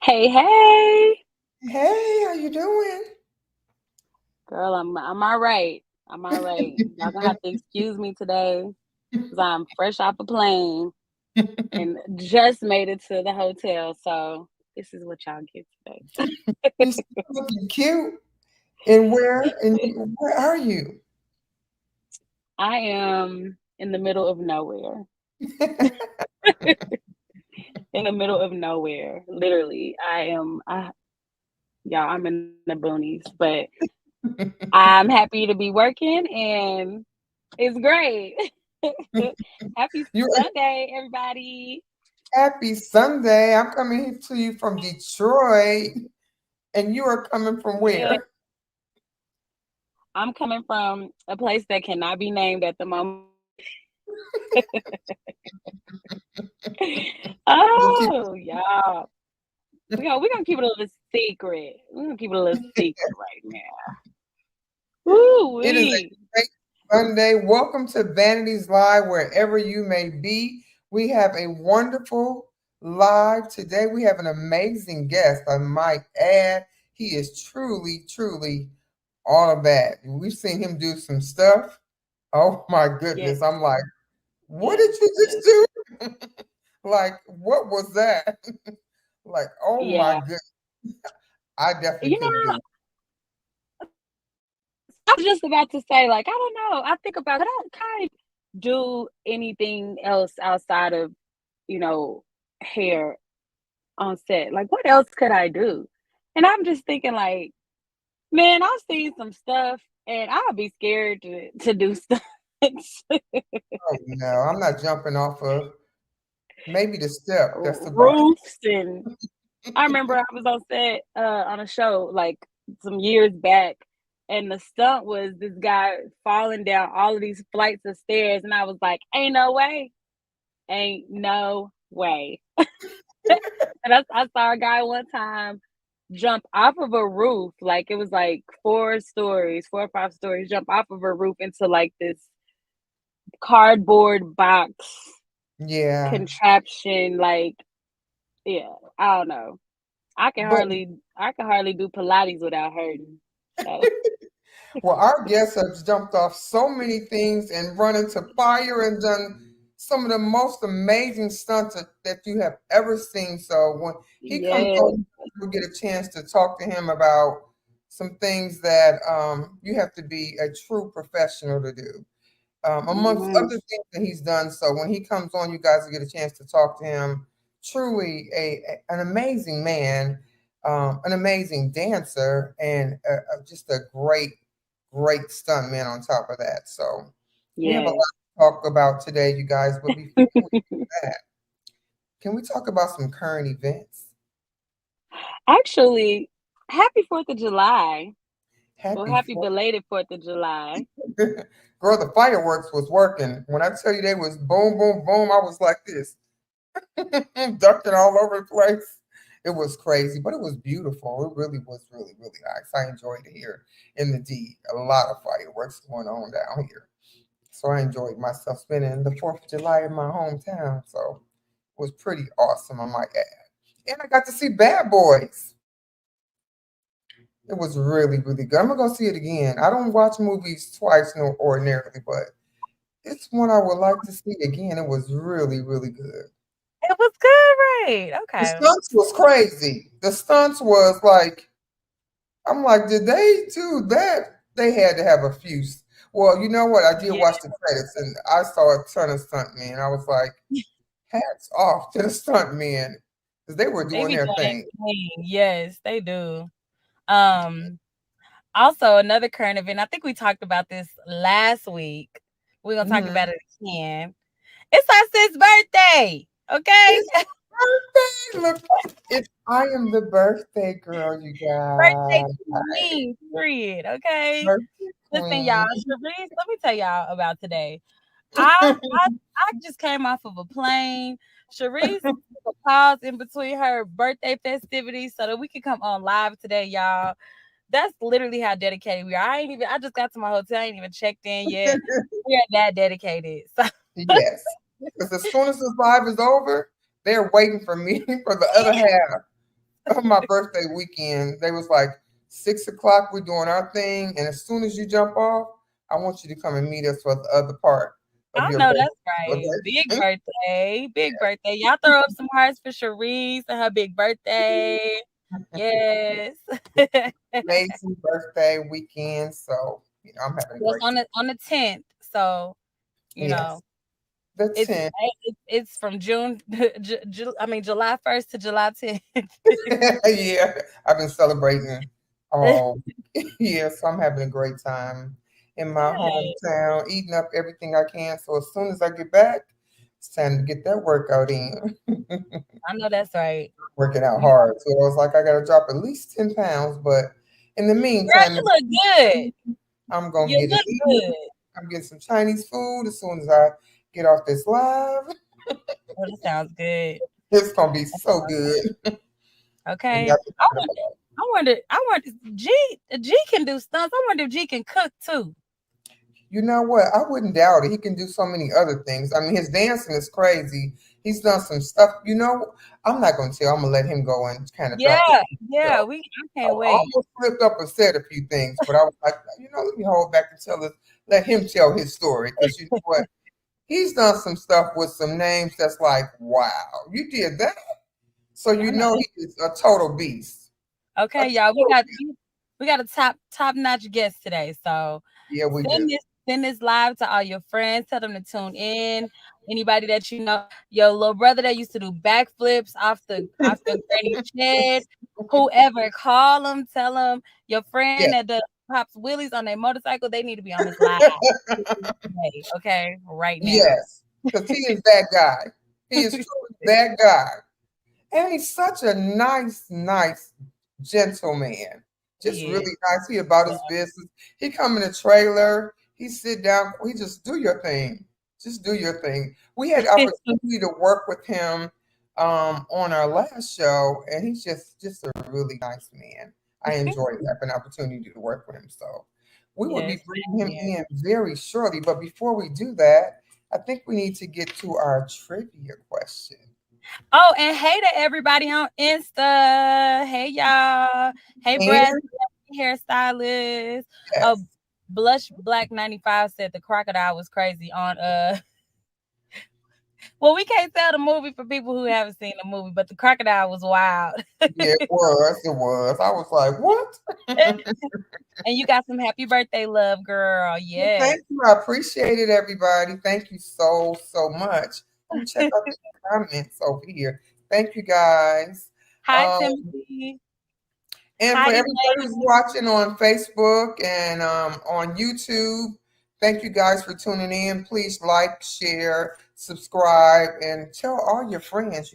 Hey, hey, Hey, how you doing? girl, I'm all right. I'm all right. Y'all gonna have to excuse me today because I'm fresh off a plane and just made it to the hotel. So this is what y'all get today. You still looking cute. And where are you? I am in the middle of nowhere. In the middle of nowhere, literally. Y'all, I'm in the boonies, but I'm happy to be working and it's great. Happy You're Sunday, everybody. happy Sunday. I'm coming to you from Detroit, and you are coming from Yeah, where? I'm coming from a place that cannot be named at the moment. We'll keep Oh, y'all. We're gonna keep it a little secret. We're gonna keep it a little secret right now. Woo It is a wee. great Sunday. Welcome to Vanities Live, wherever you may be. We have a wonderful live today. We have an amazing guest, I might add. He is truly, truly all of that. We've seen him do some stuff. Oh my Yes, goodness. I'm like, what yes, did you yes. just do? Like, what was that? Like, oh my Yeah. goodness. I definitely You couldn't do know, I was just about to say, like, I don't know. I think about it. I don't kind of do anything else outside of, you know, hair on set. Like, what else could I do? And I'm just thinking, like, man, I've seen some stuff, and I'll be scared to do stuff. Oh no, I'm not jumping off of maybe the step. That's about Roofs, and I remember I was on set on a show like some years back, and the stunt was this guy falling down all of these flights of stairs, and I was like, "Ain't no way, ain't no way." And I saw a guy one time jump off of a roof, like it was like 4 stories, 4 or 5 stories, jump off of a roof into like this cardboard box yeah. contraption. Like, yeah, I don't know. But I can hardly do Pilates without hurting. So well, our guest has jumped off so many things and run into fire and done some of the most amazing stunts that you have ever seen. So when he comes yes, on, we'll get a chance to talk to him about some things that you have to be a true professional to do, amongst hmm, other things that he's done. So when he comes on, you guys will get a chance to talk to him. Truly an amazing man, an amazing dancer, and just a great stuntman on top of that. So we have a lot yes. to talk about today, you guys. But before we do that, can we talk about some current events? Actually, happy 4th of July. Well, Happy happy 4th. belated 4th of July. Girl, the fireworks was working. When I tell you they was boom, boom, boom, I was like this. Ducking all over the place. It was crazy, but it was beautiful. It really was really, really nice. I enjoyed it here in the D. A lot of fireworks going on down here. So I enjoyed myself spending the 4th of July in my hometown. So it was pretty awesome, I might add. And I got to see Bad Boys. It was really, really good. I'm gonna go see it again. I don't watch movies twice no ordinarily, but it's one I would like to see again. It was really, really good. It was good, right? The Okay. stunts was crazy. The stunts was like, I'm like, did they do that? They had to have a few. Well, you know what? I did Yeah, watch the credits and I saw a ton of stuntmen. I was like, hats off to the stuntmen because they were they doing be their doing their thing. thing. Yes, they do. Um, Also another current event. I think we talked about this last week. We're gonna talk Hmm. about it again. It's our sis' birthday. Okay. It's birthday. Look, I am the birthday girl, you Birthday guys. queen, period. Okay. Birthday Listen, y'all, queen. Sharice, let me tell y'all about today. I just came off of a plane. Sharice took a pause in between her birthday festivities so that we could come on live today, y'all. That's literally how dedicated we are. I just got to my hotel, I ain't even checked in yet. We are that dedicated. So Yes. Because as soon as this live is over, they're waiting for me for the other half. my birthday weekend. They was like 6 o'clock. We're doing our thing, and as soon as you jump off, I want you to come and meet us for the other part of I your know birthday that's right. Big celebration. birthday. Big birthday. Y'all throw up some hearts for Sharice and her big birthday. Yes. Amazing birthday weekend. So I'm having a Well, it's great time. on the 10th. So, you know, Yes, the it's 10th. it's from June I mean July 1st to July 10th. Yeah, I've been celebrating all yeah, so I'm having a great time in my Good. hometown, eating up everything I can. So as soon as I get back, it's time to get that workout in. I know that's right. Working out You hard. So I was like, I gotta drop at least 10 pounds. But in the girl, meantime, you look good. I'm gonna You get it look in. good. I'm getting some Chinese food as soon as I get off this live. Oh, that sounds good. It's gonna be so good. And Okay. y'all can talk about it. I wonder, G can do stunts. I wonder if G can cook too. You know what? I wouldn't doubt it. He can do so many other things. I mean, his dancing is crazy. He's done some stuff. I'm not going to tell. I'm going to let him go and kind of drop it. Yeah, So yeah, I I can't wait. almost slipped up and said a few things, but I was like, let me hold back and let him tell his story. Because you know what? He's done some stuff with some names that's like, wow, you did that? So I know. he is a total beast. A Okay, y'all, total, we got a top notch guest today. So yeah, we do. send this live to all your friends. Tell them to tune in. Anybody that you know, your little brother that used to do backflips off the granny shed, whoever, call them, tell them your friend Yes. that does pops wheelies on their motorcycle, they need to be on this live today, okay, right now. Yes. Because he is that guy. He is truly that guy. And he's such a nice gentleman. Just He is. really nice. He about his business. He come in a trailer. He sit down. He just do your thing. Just do your thing. We had opportunity to work with him on our last show, and he's just a really nice man. I enjoyed having an opportunity to work with him. So we will be Yes, bringing same him here. in very shortly. But before we do that, I think we need to get to our trivia question. Oh, and hey to everybody on Insta. Hey y'all. Hey Brad, And hairstylist. yes. Oh, Blush Black 95 said the crocodile was crazy on well, we can't tell the movie for people who haven't seen the movie, but the crocodile was wild. Yeah, it was. It was. I was like, what? And you got some happy birthday love, girl. Well, Yes. thank you. I appreciate it, everybody. Thank you so much. Let me check out the comments over here. Thank you, guys. Hi, Um, Timothy. and for Hi, everybody Elaine. who's watching on Facebook and on YouTube, thank you guys for tuning in. Please like, share, subscribe, and tell all your friends.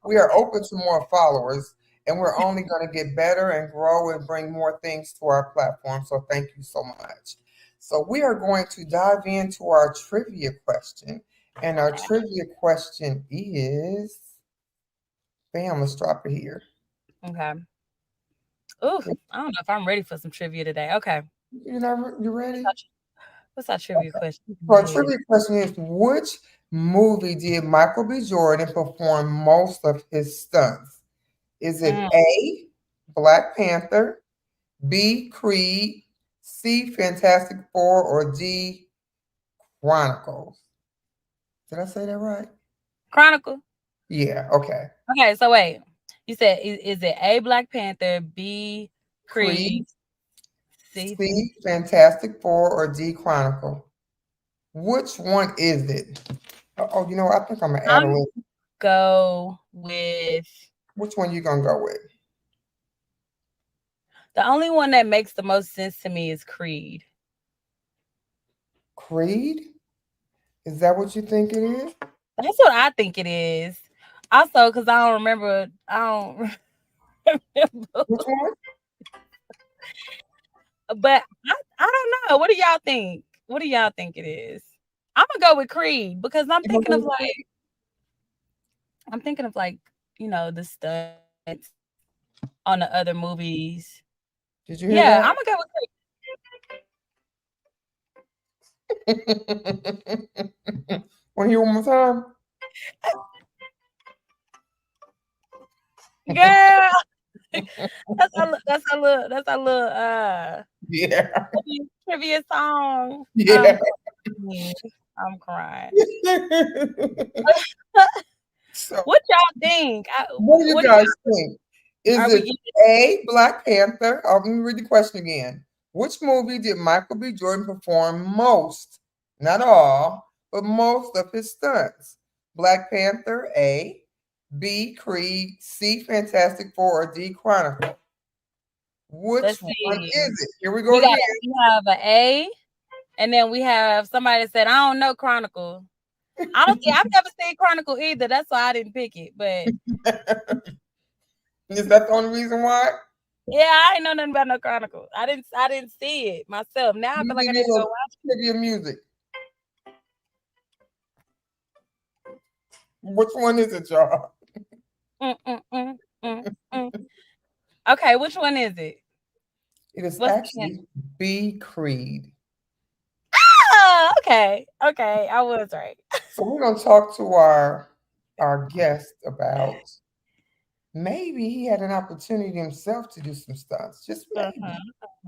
We are open to more followers, and we're only going to get better and grow and bring more things to our platform. So thank you so much. So we are going to dive into our trivia question. And our trivia question is, bam, let's drop it here. Okay. Ooh, I don't know if I'm ready for some trivia today. Okay. You What's ready? our, what's our trivia question in So my our head? trivia question is, which movie did Michael B. Jordan perform most of his stunts? Is it Mm, A, Black Panther, B, Creed, C, Fantastic Four, or D, Chronicles? Did I say that right? Chronicle. Yeah, okay. Okay, so wait. You said is it A Black Panther, B Creed, Creed, C C, Fantastic Four, or D, Chronicle? Which one is it? Oh, I think I'm gonna add a I'm little. go with Which one you gonna go with? the only one that makes the most sense to me is Creed. Creed? Is that what you think it is? That's what I think it is. Also, because I don't remember. Which one? But I don't know. What do y'all think? What do y'all think it is? I'm gonna go with Creed because You gonna go with Creed? I'm thinking of like, the stunts on the other movies. Did you hear Yeah, that? I'm gonna go with Creed. Want to hear one more time? Girl. That's our little Yeah. trivia song. Yeah. Yeah, I'm crying. So, What y'all think? what do you What do guys y'all think? Is are we it getting? A, Black Panther? Let me read the question again. Which movie did Michael B. Jordan perform most, not all, but most of his stunts? Black Panther, A, B, Creed, C, Fantastic Four, or D, Chronicle? Which Let's one see. is it? Here we go again. We have an A, and then we have somebody that said, I don't know Chronicle. I don't think I've never seen Chronicle either. That's why I didn't pick it. But Is that the only reason why? yeah, I ain't know nothing about no Chronicle. I didn't see it myself. Now I Let me feel like give I you need a to go little watch trivia music. Which one is it, y'all? it. Mm. Okay, which one is it? It is What's the chance? actually B, Creed. Ah, okay. Okay, I was right. So we're gonna talk to our guest about maybe he had an opportunity himself to do some stunts. Just Uh-huh, maybe.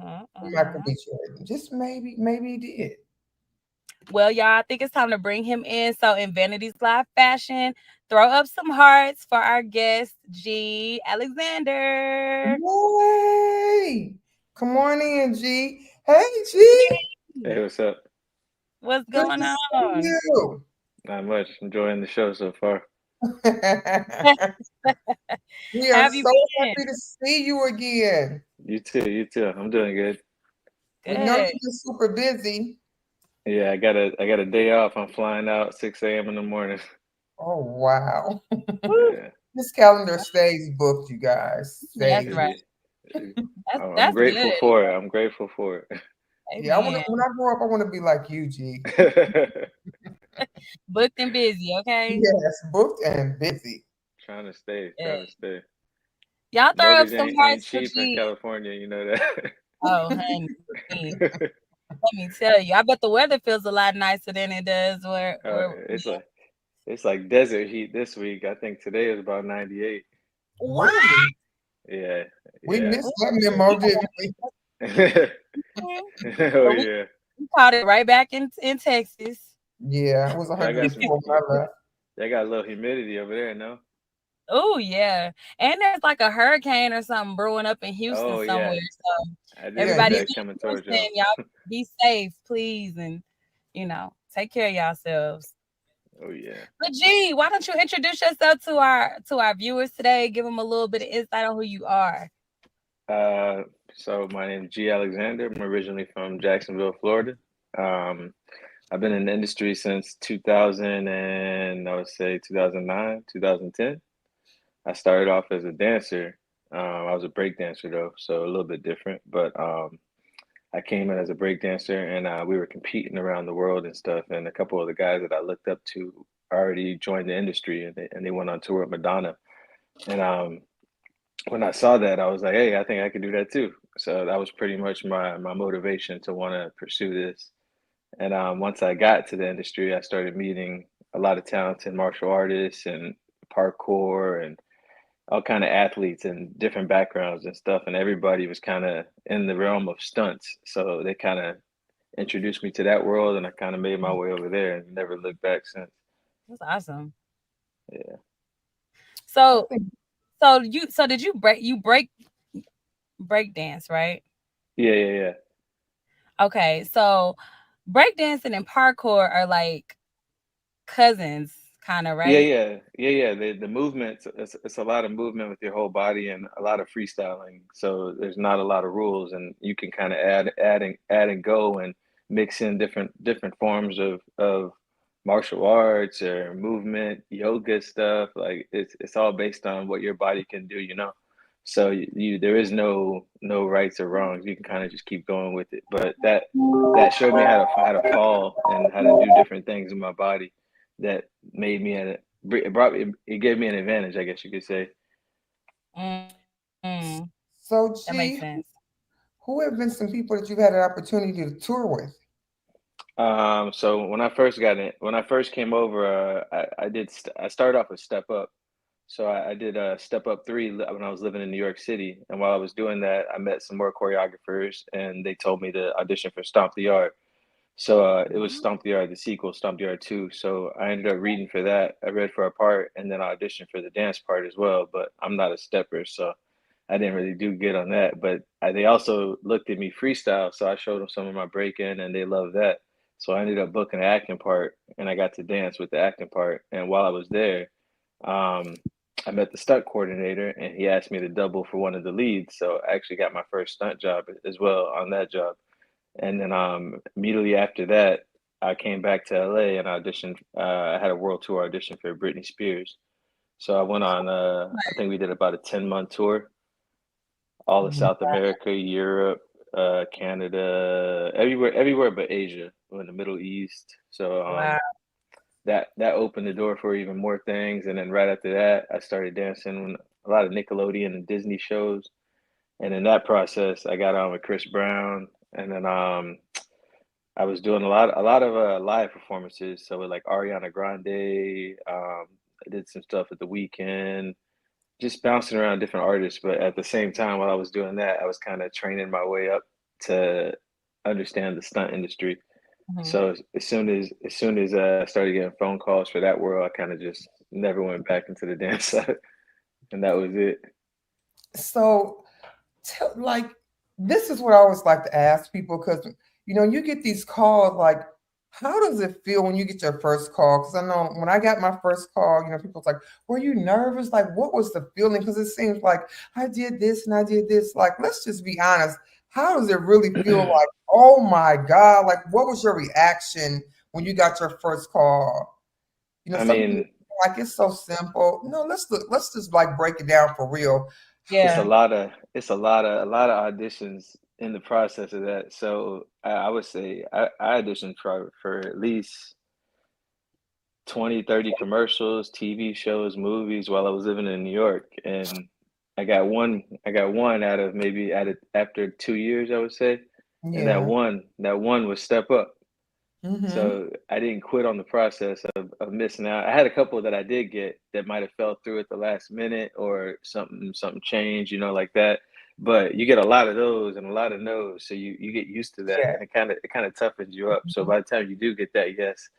uh-huh, Michael uh-huh. B. Jordan. Just maybe he did. Well, y'all, I think it's time to bring him in. So, in Vanity's Live fashion, throw up some hearts for our guest, G. Alexander. Yay! Come on in, G. Hey, G. Hey, what's up? What's Good going to see on? you. Not much. Enjoying the show so far. We are Have you so been? happy to see you again. You too, you too. I'm doing good. We know Good. you've been super busy. Yeah, I got a day off. I'm flying out 6 a.m. in the morning. Oh wow. Woo. Yeah, This calendar stays booked, you guys. That's Stays. right. yeah. I'm That's grateful good. for it. I'm grateful for Yeah, I want to. Amen. When I grow up, I want to be like you, G. it. Booked and busy, okay? Yes, booked and busy. Trying to stay, Yeah. trying to stay. Y'all throw up Mortgage some ain't hearts for cheap in G. California, you know that. Oh, honey. Let me tell you. I bet the weather feels a lot nicer than it does where It's like desert heat this week. I think today is about 98. what? Really? Yeah, We yeah. missed that memo, didn't we? Oh So we yeah. caught it right back in Texas. Yeah, it was Y'all got some 104 when I left. y'all got a little humidity over there, no? Oh yeah. And there's like a hurricane or something brewing up in Houston Oh somewhere. yeah. So I did Yeah, see everybody Houston. that in coming towards Houston, y'all. y'all be safe, please, and take care of yourselves. Oh yeah. But G, why don't you introduce yourself to our viewers today? Give them a little bit of insight on who you are. Uh, so my name is G. Alexander. I'm originally from Jacksonville, Florida. Um, I've been in the industry since 2000 and I would say 2009, 2010. I started off as a dancer. I was a break dancer though, so a little bit different. But I came in as a break dancer, and we were competing around the world and stuff. And a couple of the guys that I looked up to already joined the industry, and they went on tour with Madonna. And when I saw that, I was like, hey, I think I could do that too. So that was pretty much my motivation to want to pursue this. And once I got to the industry, I started meeting a lot of talented martial artists and parkour and all kind of athletes and different backgrounds and stuff. And everybody was kind of in the realm of stunts. So they kind of introduced me to that world, and I kind of made my way over there and never looked back since. That's awesome. Yeah. I So think so did you break dance, right? Yeah, yeah, yeah. Okay, so breakdancing and parkour are like cousins, kind of, Yeah, right? yeah, yeah, yeah. The movement, it's a lot of movement with your whole body and a lot of freestyling. So there's not a lot of rules, and you can kind of add and go and mix in different forms of martial arts or movement, yoga stuff. Like it's all based on what your body can do, you know. So there is no rights or wrongs. You can kind of just keep going with it. But that showed me how to fall and how to do different things in my body that made me it gave me an advantage, I guess you could say. Mm, that so. makes sense. G, who have been some people that you've had an opportunity to tour with? So when I first came over, I started off with Step Up. So I did Step Up 3 when I was living in New York City, and while I was doing that, I met some more choreographers, and they told me to audition for Stomp the Yard. So it was Mhm. Stomp the Yard, the sequel, Stomp the Yard 2. So I ended up reading for that. I read for a part, and then I auditioned for the dance part as well. But I'm not a stepper, so I didn't really do good on that. But they also looked at me freestyle, so I showed them some of my break-in, and they loved that. So I ended up booking the acting part, and I got to dance with the acting part. And while I was there, um, I met the stunt coordinator, and he asked me to double for one of the leads. So I actually got my first stunt job as well on that job. And then immediately after that, I came back to LA and auditioned. I had a world tour audition for Britney Spears. So I went on. I think we did about a 10-month tour, all of South America, Europe, Canada, everywhere but Asia, in the Middle East. So Wow. that opened the door for even more things. And then right after that, I started dancing on a lot of Nickelodeon and Disney shows. And in that process, I got on with Chris Brown, and then I was doing a lot of live performances. So with like Ariana Grande, I did some stuff at the weekend, just bouncing around different artists. But at the same time, while I was doing that, I was kind of training my way up to understand the stunt industry. Mhm. So as soon as I started getting phone calls for that world, I kind of just never went back into the dance side, and that was it. So, like, this is what I always like to ask people because, you get these calls like, how does it feel when you get your first call? Because I know when I got my first call, people's like, were you nervous? Like, what was the feeling? Because it seems like I did this and I did this. Like, let's just be honest. How does it really feel like, oh my God? Like, what was your reaction when you got your first call? I Some people mean, like it's so simple. No, let's just like break it down for real. it's a Yeah. lot of a lot of auditions in the process of that. So I would say I auditioned for at least 20, 30 commercials, TV shows, movies while I was living in New York. And I got one out of maybe after 2 years, I would say. And that Yeah. one was Step Up. Mm-hmm. So I didn't quit on the process of missing out. I had a couple that I did get that might have fell through at the last minute or something changed, like that. But you get a lot of those and a lot of no's, so you get used to that, Yeah. and it kind of toughens you up. So by the time you do get that yes,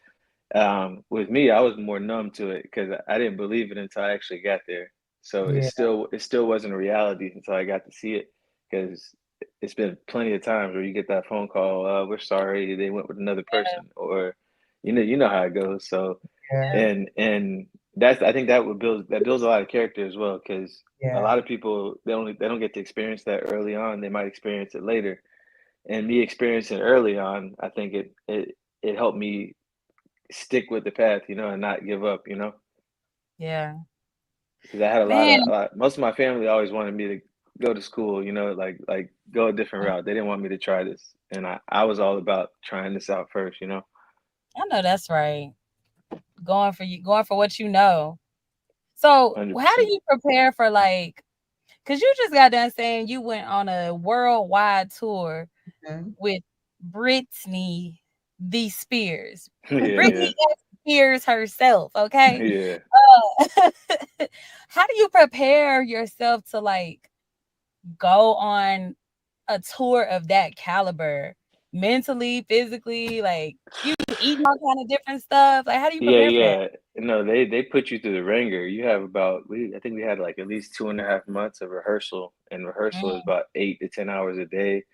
with me, I was more numb to it because I didn't believe it until I actually got there. So it Yeah. still wasn't a reality until I got to see it because it's been plenty of times where you get that phone call, we're sorry, they went with another person, or you know how it goes. So Yeah. and that's I think that builds a lot of character as well because a Yeah. lot of people they don't get to experience that early on. They might experience it later. And me experiencing it early on, I think it helped me stick with the path, and not give up, Yeah. because I had Man. most of my family always wanted me to go to school, like go a different route. They didn't want me to try this, and I was all about trying this out first. I know that's right. Going for what you know. So, how do 100%. you prepare for like? Because you just got done saying you went on a worldwide tour Mhm. with Britney the Spears. Yeah, yeah, Britney Spears herself, okay? yeah. Uh, how do you prepare yourself to like go on a tour of that caliber? Mentally, physically, like you eating all kind of different stuff. Like, how do you Yeah, prepare for that? yeah. No, they put you through the ringer. You have I think we had like at least 2.5 months of rehearsal, and rehearsal is Mm, about 8 to 10 hours a day.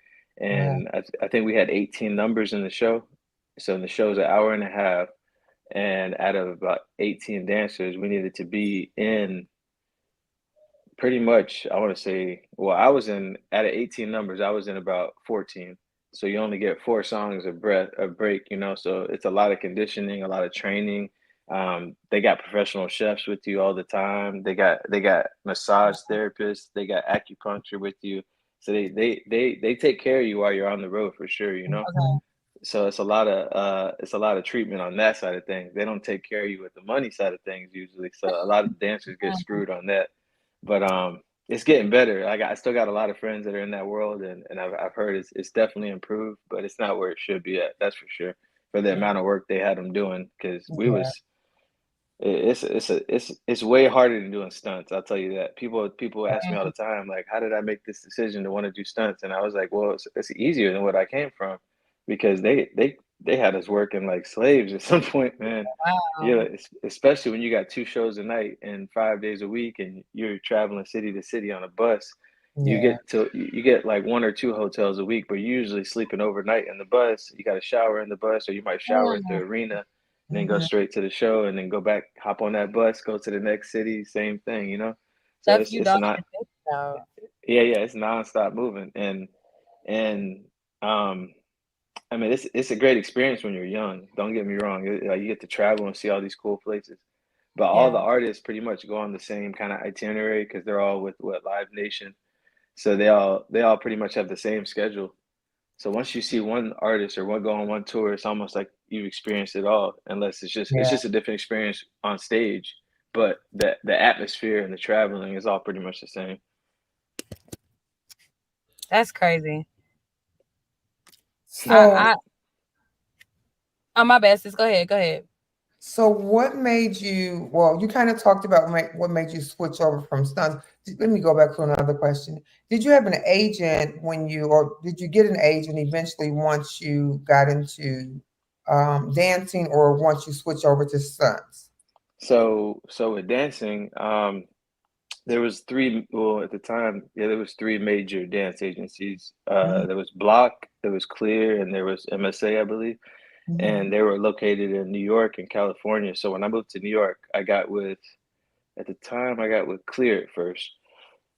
Yeah. And I think we had 18 numbers in the show. So the show's an hour and a half, and out of about 18 dancers, we needed to be in pretty much, I want to say, well, I was in out of 18 numbers, I was in about 14. So you only get 4 songs of break. So it's a lot of conditioning, a lot of training. They got professional chefs with you all the time. They got massage therapists. They got acupuncture with you. So they take care of you while you're on the road for sure. Mhm. So it's a lot of treatment on that side of things. They don't take care of you with the money side of things usually. So a lot of dancers get mm, screwed on that. But it's getting better. I still got a lot of friends that are in that world, and I've heard it's definitely improved, but it's not where it should be at. That's for sure. For the yeah. amount of work they had them doing, because we Yeah. was It's way harder than doing stunts. I'll tell you that. People ask me all Mm. the time, like, how did I make this decision to want to do stunts? And I was like, well, it's easier than what I came from, because they had us working like slaves at some point, man. Yeah, Wow. especially when you got two shows a night and 5 days a week, and you're traveling city to city on a bus. Yeah. You get like one or two hotels a week, but you're usually sleeping overnight in the bus. You got to shower in the bus, or you might shower at the Mm. arena, and then go Mhm. straight to the show, and then go back, hop on that bus, go to the next city, same thing, you know? So Stuff you it's don't not, even think about. yeah, it's nonstop moving. And um I mean, it's a great experience when you're young. Don't get me wrong. Like, you get to travel and see all these cool places. But all the Yeah. artists pretty much go on the same kind of itinerary, because they're all with what, Live Nation. So they all pretty much have the same schedule. So once you see one artist or one go on one tour, it's almost like you've experienced it all, unless it's Yeah. just a different experience on stage. But the atmosphere and the traveling is all pretty much the same. That's crazy. So I on my best. Just go ahead. Go ahead. So what made you, well, you kind of talked about what made you switch over from stunts. Let me go back to another question. Did you have an agent when you, or did you get an agent eventually once you got into dancing, or once you switch over to stunts? So with dancing, there was three, well, at the time, yeah, there was three major dance agencies. Mhm, There was Block, there was Clear, and there was MSA, I believe. mhm, And they were located in New York and California. So when I moved to New York, at the time, I got with Clear at first,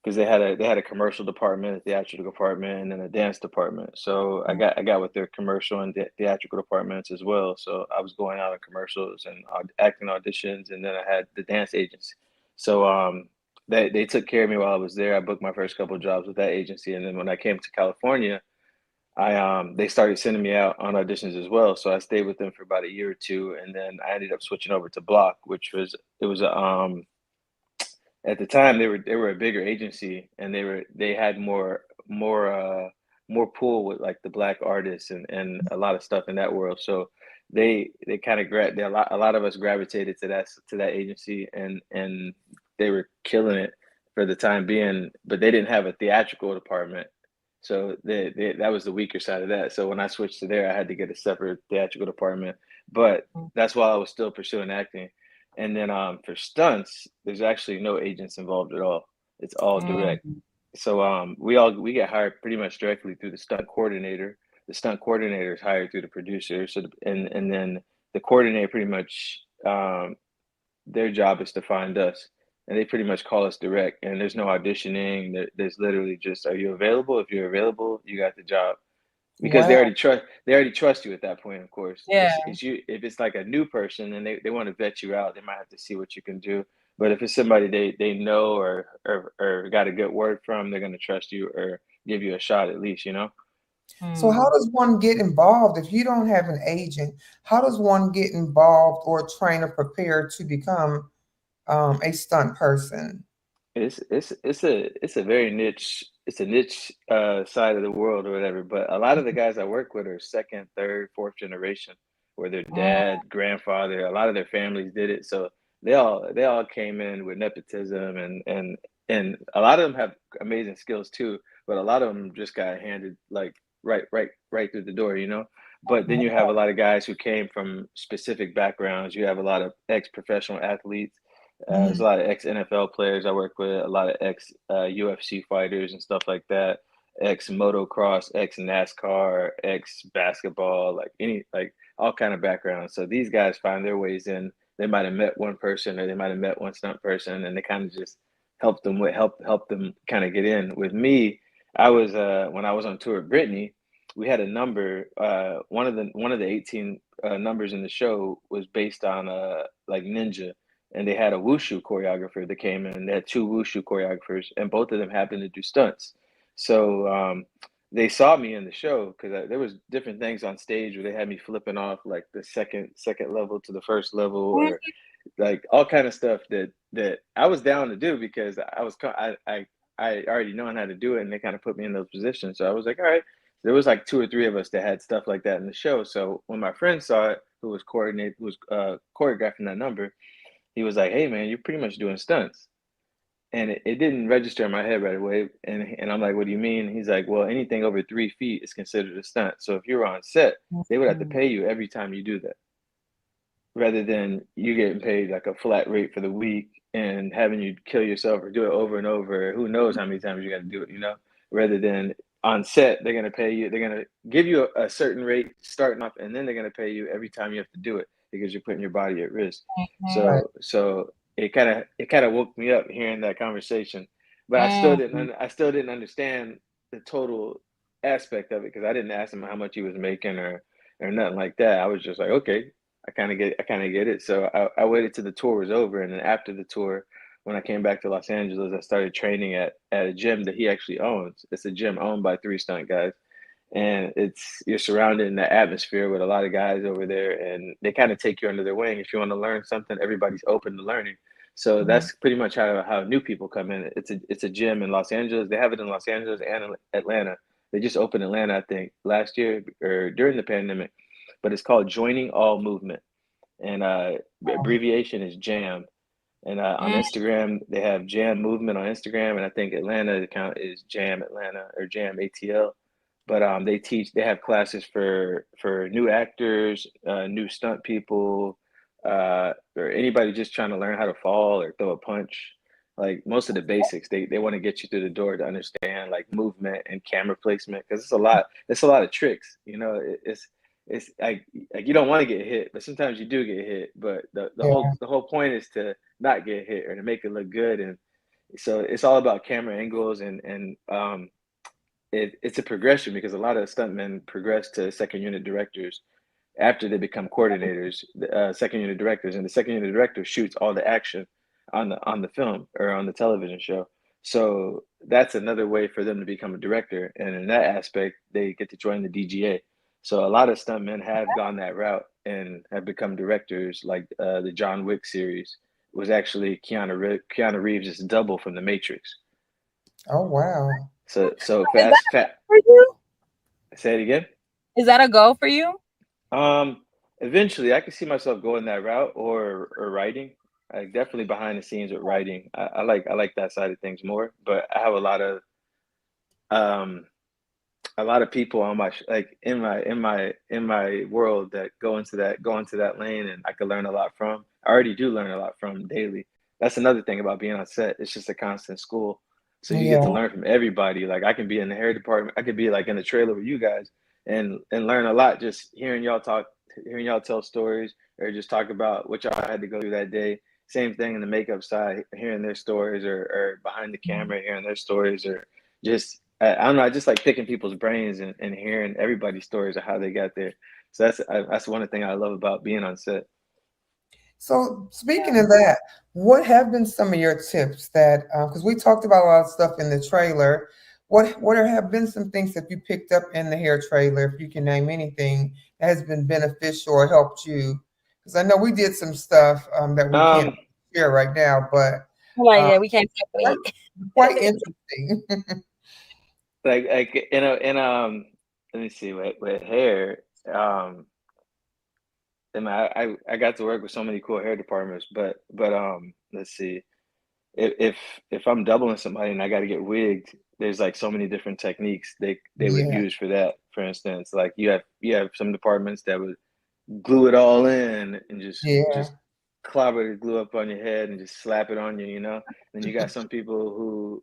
because they had a commercial department, a theatrical department, and then a dance department. So I got with their commercial and theatrical departments as well. So I was going out on commercials and acting auditions, and then I had the dance agency. So they took care of me while I was there. I booked my first couple of jobs with that agency, and then when I came to California, I they started sending me out on auditions as well. So I stayed with them for about a year or two, and then I ended up switching over to Block, which was it was a at the time they were a bigger agency, and they had more pull with like the black artists and a lot of stuff in that world. So they kind of a lot of us gravitated to that agency, and they were killing it for the time being, but they didn't have a theatrical department. So that was the weaker side of that. So when I switched to there, I had to get a separate theatrical department, but that's while I was still pursuing acting. And then for stunts, there's actually no agents involved at all. It's all direct. Mm. So we get hired pretty much directly through the stunt coordinator. The stunt coordinator is hired through the producer. And then the coordinator pretty much, their job is to find us, and they pretty much call us direct. And there's no auditioning. There's literally just, are you available? If you're available, you got the job, because wow. they already trust you at that point. Of course, Yeah. it's you. If it's like a new person and they want to vet you out, they might have to see what you can do. But if it's somebody they know, or got a good word from, they're gonna trust you or give you a shot at least, you know. So how Mm. does one get involved if you don't have an agent? How does one get involved or train or prepare to become a stunt person? It's a very niche, it's a niche side of the world or whatever. But a lot of the guys I work with are second, third, fourth generation, where their Mm. dad, grandfather, a lot of their families did it. So they all came in with nepotism, and a lot of them have amazing skills too. But a lot of them just got handed like right through the door, you know. But then you have a lot of guys who came from specific backgrounds. You have a lot of ex-professional athletes. There's a Mhm. lot of ex NFL players I work with, a lot of ex UFC fighters and stuff like that, ex motocross, ex NASCAR, ex basketball, like all kind of backgrounds. So these guys find their ways in. They might have met one person, or they might have met one stunt person, and they kind of just help them kind of get in. With me, I was when I was on tour with Brittany, we had a number. One of the 18 numbers in the show was based on like ninja, and they had a wushu choreographer that came in. They had two wushu choreographers, and both of them happened to do stunts. So they saw me in the show, because there was different things on stage where they had me flipping off like the second level to the first level, or like all kind of stuff that I was down to do, because I already knowing how to do it, and they kind of put me in those positions. So I was like, all right. There was like two or three of us that had stuff like that in the show. So when my friend saw it, who was choreographing that number, he was like, "Hey man, you're pretty much doing stunts." And it didn't register in my head right away. And I'm like, "What do you mean?" He's like, "Well, anything over 3 feet is considered a stunt. So if you're on set, they would have to Mhm. pay you every time you do that, rather than you getting paid like a flat rate for the week and having you kill yourself or do it over and over. Who knows how many times you got to do it, you know? Rather than on set, they're going to pay you, they're going to give you a certain rate starting off, and then they're going to pay you every time you have to do it because you're putting your body at risk. Mhm. Right. So it kind of woke me up hearing that conversation, but Mhm. I still didn't understand the total aspect of it because I didn't ask him how much he was making or nothing like that. I was just like, okay, I kind of get it. So I waited till the tour was over, and then after the tour, when I came back to Los Angeles, I started training at a gym that he actually owns. It's a gym owned by three stunt guys, and you're surrounded in the atmosphere with a lot of guys over there, and they kind of take you under their wing. If you want to learn something, everybody's open to learning. So Mhm. that's pretty much how new people come in. It's a gym in Los Angeles. They have it in Los Angeles and in Atlanta. They just opened Atlanta, I think, last year or during the pandemic. But it's called Joining All Movement, and abbreviation is JAM. And on Mhm. Instagram, they have Jam Movement on Instagram, and I think Atlanta account is Jam Atlanta or Jam ATL. But they have classes for new actors, new stunt people, or anybody just trying to learn how to fall or throw a punch. Like most of the basics, they want to get you through the door to understand like movement and camera placement because it's a lot. It's a lot of tricks. You know, it's like you don't want to get hit, but sometimes you do get hit. But Yeah. the whole point is to not get hit or to make it look good. And so it's all about camera angles and it's a progression because a lot of stuntmen progress to second unit directors after they become coordinators, second unit directors, and the second unit director shoots all the action on the film or on the television show. So that's another way for them to become a director, and in that aspect, they get to join the DGA. So a lot of stuntmen have gone that route and have become directors. Like the John Wick series was actually Keanu Reeves' double from The Matrix. Oh wow. So Is that fast, a fat. goal for you? Say it again. Is that a goal for you? Um, Eventually, I could see myself going that route or writing. Like definitely behind the scenes with writing. I like that side of things more. But I have um a lot of people on like in my world that go into that lane, and I could learn a lot from. I already do learn a lot from daily. That's another thing about being on set. It's just a constant school. So you get to Yeah. learn from everybody. Like I can be in the hair department. I could be like in the trailer with you guys and learn a lot just hearing y'all tell stories or just talk about what y'all had to go through that day. Same thing in the makeup side, hearing their stories or behind the camera, hearing their stories or just I don't know. I just like picking people's brains and hearing everybody's stories of how they got there. So that's one thing I love about being on set. So speaking of that, what have been some of your tips that because we talked about a lot of stuff in the trailer. What have been some things that you picked up in the hair trailer, if you can name anything that has been beneficial or helped you? Because I know we did some stuff that we can't Um, share right now, but Like, um, yeah, we can't that's wait. quite interesting. like in let me see with hair. Um, and I got to work with so many cool hair departments, but let's see. If if I'm doubling somebody and I got to get wigged, there's like so many different techniques they would Yeah, use for that. For instance, like you have some departments that would glue it all in and yeah, just clobber the glue up on your head and just slap it on you, you know. Then you got some people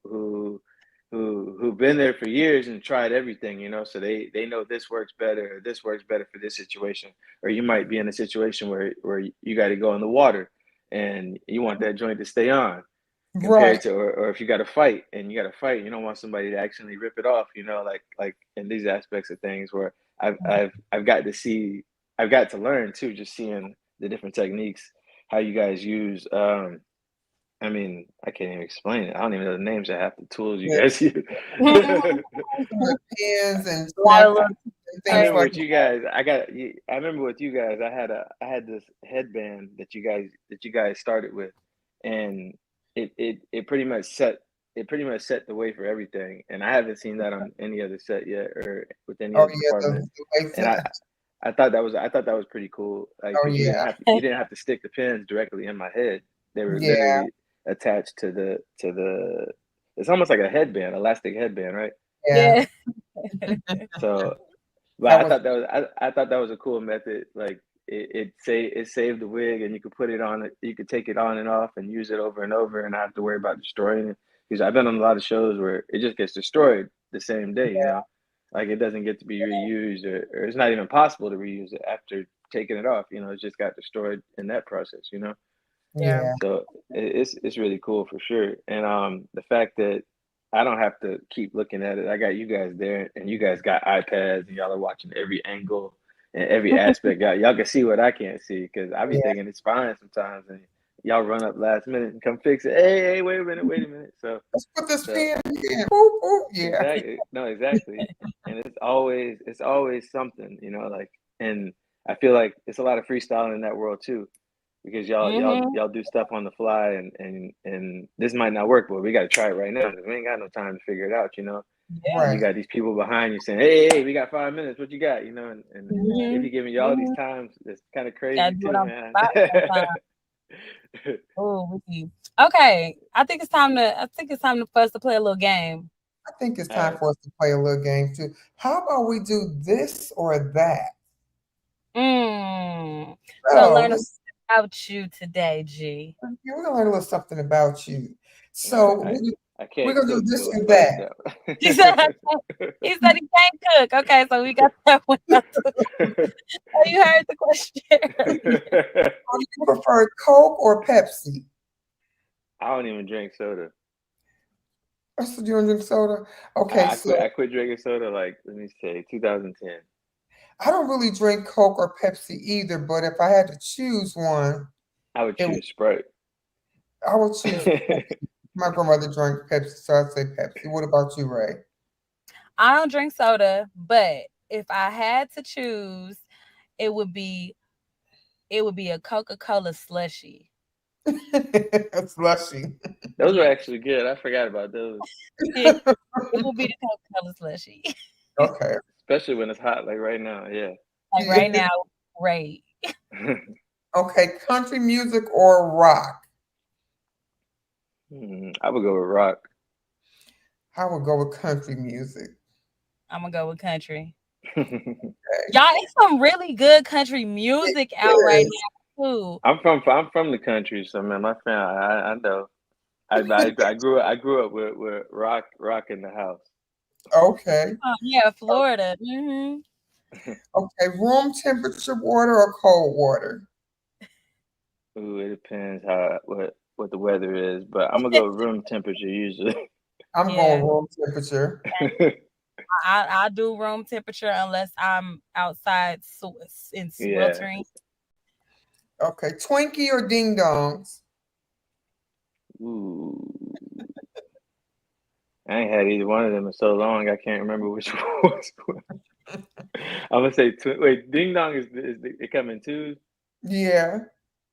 who've been there for years and tried everything, you know, so they know this works better, or this works better for this situation. Or you might be in a situation where you got to go in the water and you want that joint to stay on right. compared to or if you got to fight and you got to fight, you don't want somebody to actually rip it off, you know, like in these aspects of things where I've got to see, I've got to learn too, just seeing the different techniques, how you guys use. I mean, I can't even explain it. I don't even know the names of half the tools you Yeah, guys use. A the pins and lot of snaps little and I things right. remember like with you guys. I remember with you guys. I had this headband that you guys started with, and it pretty much set the way for everything. And I haven't seen that on any other set yet or with any oh other yeah, department. the And lace. I thought that was pretty cool. Like Oh because yeah, you didn't have to stick the pins directly in my head. They were Yeah, literally attached to the. It's almost like a headband, elastic headband, right? yeah. Yeah. So, but That I was thought that was I thought that was a cool method. Like it saved the wig, and you could put it on. You could take it on and off and use it over and over, and not have to worry about destroying it. Because I've been on a lot of shows where it just gets destroyed the same day. You know, like it doesn't get to be reused, or it's not even possible to reuse it after taking it off. You know, it just got destroyed in that process. You know. Yeah. yeah, So it's really cool for sure. And the fact that I don't have to keep looking at it. I got you guys there, and you guys got iPads, and y'all are watching every angle and every aspect. Y'all can see what I can't see because I be yeah. thinking it's fine sometimes, and y'all run up last minute and come fix it. Hey, wait a minute, wait a minute. So Let's put this so pen in. Boop, boop. Yeah, exactly, no, exactly. And it's always something, you know, like, and I feel like it's a lot of freestyling in that world too because y'all y'all Mm-hmm. y'all do stuff on the fly, and this might not work, but we got to try it right now because we ain't got no time to figure it out, you know. Yeah. And you right. got these people behind you saying, "Hey, we got 5 minutes. What you got?" You know, and they Mm-hmm. be giving you all these times. It's kind of Gotta crazy do it too, on the man. spot sometimes. Oh, okay. I think it's time for us to play a little game. I think it's All time right, for us to play a little game too. How about we do this or that? Mm. We're gonna So learn let's about you today, G. we're gonna learn a little something about you. I So I, I we're can't gonna do cook, this so or I like that. He said he said he can't cook. Okay, so we got that one. that. Oh, you heard the question earlier. So do you prefer Coke or Pepsi? I don't even drink soda. So do you don't drink soda? Okay, I so quit. I quit drinking soda like let me say 2010. I don't really drink Coke or Pepsi either, but if I had to choose one, I would it would, choose Sprite. I would choose Pepsi. My grandmother drank Pepsi, so I'd say Pepsi. What about you, Ray? I don't drink soda, but if I had to choose, it would be a Coca-Cola slushy. A slushy. Those were Yeah. actually good. I forgot about those, It, it would be the Coca-Cola slushy. Okay. especially when it's hot, like right now. Yeah. Like Yeah. right now, great. Okay, country music or rock? I would go with rock. I would go with country music. I'm gonna go with country. Okay. Y'all, it's some really good country music out right Yes. now too. I'm from the country, so man, my family, I know. I grew up with rock in the house. Okay. Oh, yeah, Florida. Okay. Room temperature water or cold water? Ooh, it depends what the weather is, but I'm gonna go room temperature usually. I'm going Yeah, room temperature. I do room temperature unless I'm outside in Yeah. sweltering. Okay. Twinkie or ding dongs? Ooh, I ain't had either one of them in so long. I can't remember which one was what. I'm gonna say wait, ding dong it come in twos. Yeah,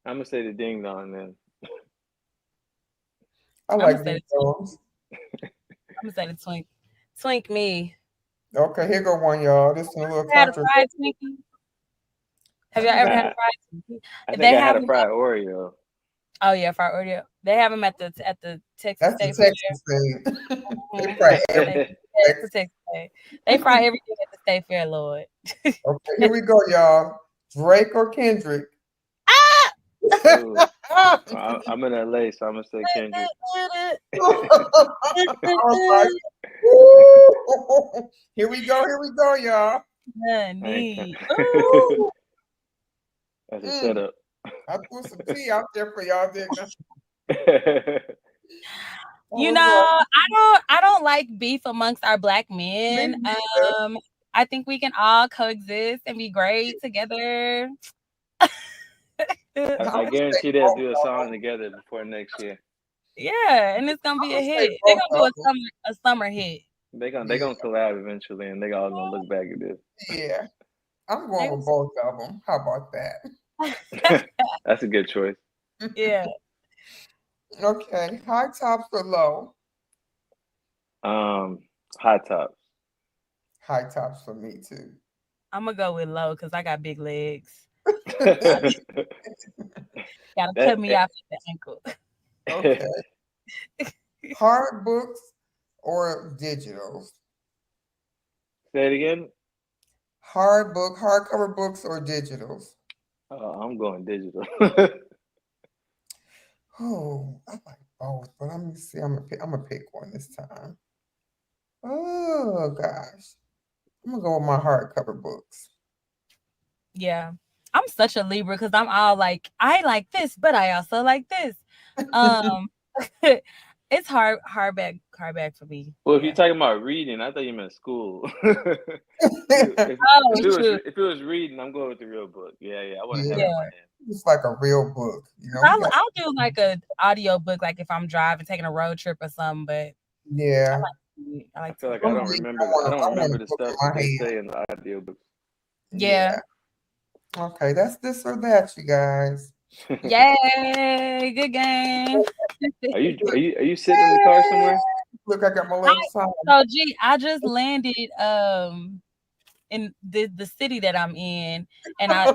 I'm gonna say the ding dong then. I I'm gonna like say ding the twink. dongs. I'm gonna say the twink. Twink me. Okay, here go one, y'all. This one a little Had a controversial. fried Twinkie? Have I y'all think ever I, had a I fried Twinkie? I think They I had have a them. fried Oreo. Oh yeah, fried Oreo. They have them at the Texas that's the State Fair. Texas thing. They Mhm. fry They everything. yeah, it's the Texas State. They fry everything at the State Fair, Lord. Okay, here we go, y'all. Drake or Kendrick? Ah! Ooh, I'm in LA, so I'm gonna say Kendrick. I was like, "Woo!" Here we go, y'all. I ain't Honey. Ooh. That's a Mm, setup. I threw some tea out there for y'all, didn't I? I You was know, like, I don't like beef amongst our black me men. neither. I think we can all coexist and be great together. I I'm gonna say guarantee they'll both do a of song them. together before next year. Yeah, and it's gonna I'm be a gonna say hit. They're both gonna do of them. a summer hit. They Yeah, gonna collab eventually, and they all gonna look back yeah. I'm They going with both of them. How about that? at this. That's a good choice. yeah. Okay, high tops or low? Um, Hot tops. High tops for me too. I'm gonna go with low because I got big legs. that Gotta cut me off at the ankle. Okay. Hard books or digitals? Say it again. Hardcover books or digitals? I'm going digital. Oh, I like both, but let me see. I'm gonna pick one this time. Oh gosh, I'm gonna go with my hardcover books. Yeah. I'm such a Libra because I'm all like, I like this, but I also like this. Um it's hardback for me. Well, if you're Yeah. talking about reading, I thought you meant school. Oh shoot. If it was reading, I'm going with the real book. Yeah, yeah, I want to have it Yeah, in my Yeah. hand. it's like a real book. You know, you got I'll do like a audio book, like if I'm driving, taking a road trip or something, but yeah. I I like feel to like I'm reading. I don't I want remember a the book stuff in that my they head. say in the audiobooks. yeah. Yeah. Okay, that's this or that, you guys. Yay, good game. Are you sitting in the car somewhere? Look, I got my I little sign. so G, I just landed in the city that I'm in, and I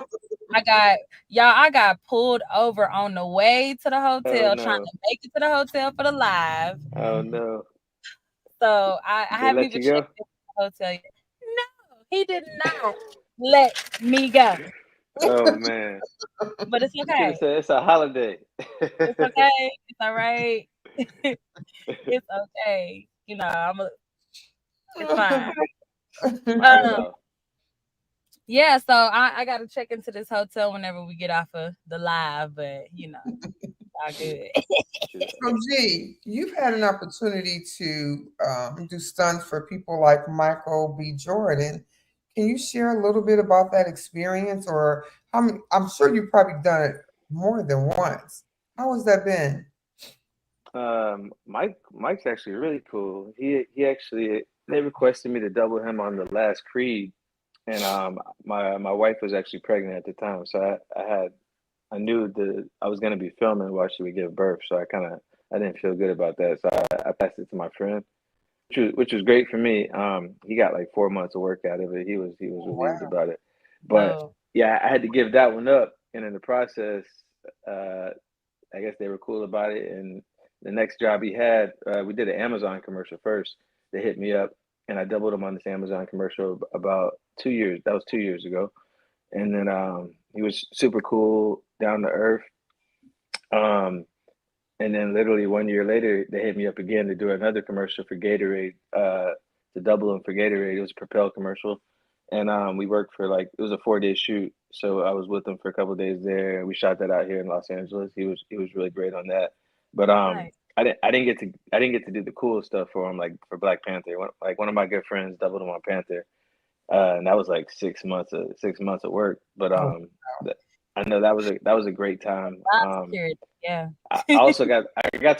got y'all, I got pulled over on the way to the Oh hotel trying no. to make it to the hotel for the live. Oh no. So I They haven't let even you checked go? in the hotel yet. No, he did not let me go. Oh man. But it's You should have okay. said it's a holiday. It's okay. It's all right. It's okay. It's fine. Right Um, off. yeah, so I gotta check into this hotel whenever we get off of the live, but all good. Shoot. So, G, you've had an opportunity to do stunts for people like Michael B. Jordan. Can you share a little bit about that experience, or how many? I'm sure you've probably done it more than once. How has that been? Mike's actually really cool. He actually they requested me to double him on the last Creed, and my wife was actually pregnant at the time, so I knew that I was gonna be filming while she would give birth, so I didn't feel good about that, so I passed it to my friend, which was great for me. He got like 4 months of work out of it. He was Oh, relieved wow. about it, but Oh, yeah, I had to give that one up, and in the process, uh, I guess they were cool about it. And the next job he had, we did an Amazon commercial first. They hit me up, and I doubled him on this Amazon commercial about 2 years. That was 2 years ago. And then he was super cool, down to earth. Um, and then literally 1 year later, they hit me up again to do another commercial for Gatorade, to double him for Gatorade. It was a Propel commercial. And we worked for like it was a 4 day shoot. So I was with him for a couple of days there. We shot that out here in Los Angeles. He was really great on that. But nice. I didn't get to do the cool stuff for him like for Black Panther. One of my good friends doubled him on Panther. And that was like 6 months of work. But Oh, I know that was a great time. Job security. Yeah. I also got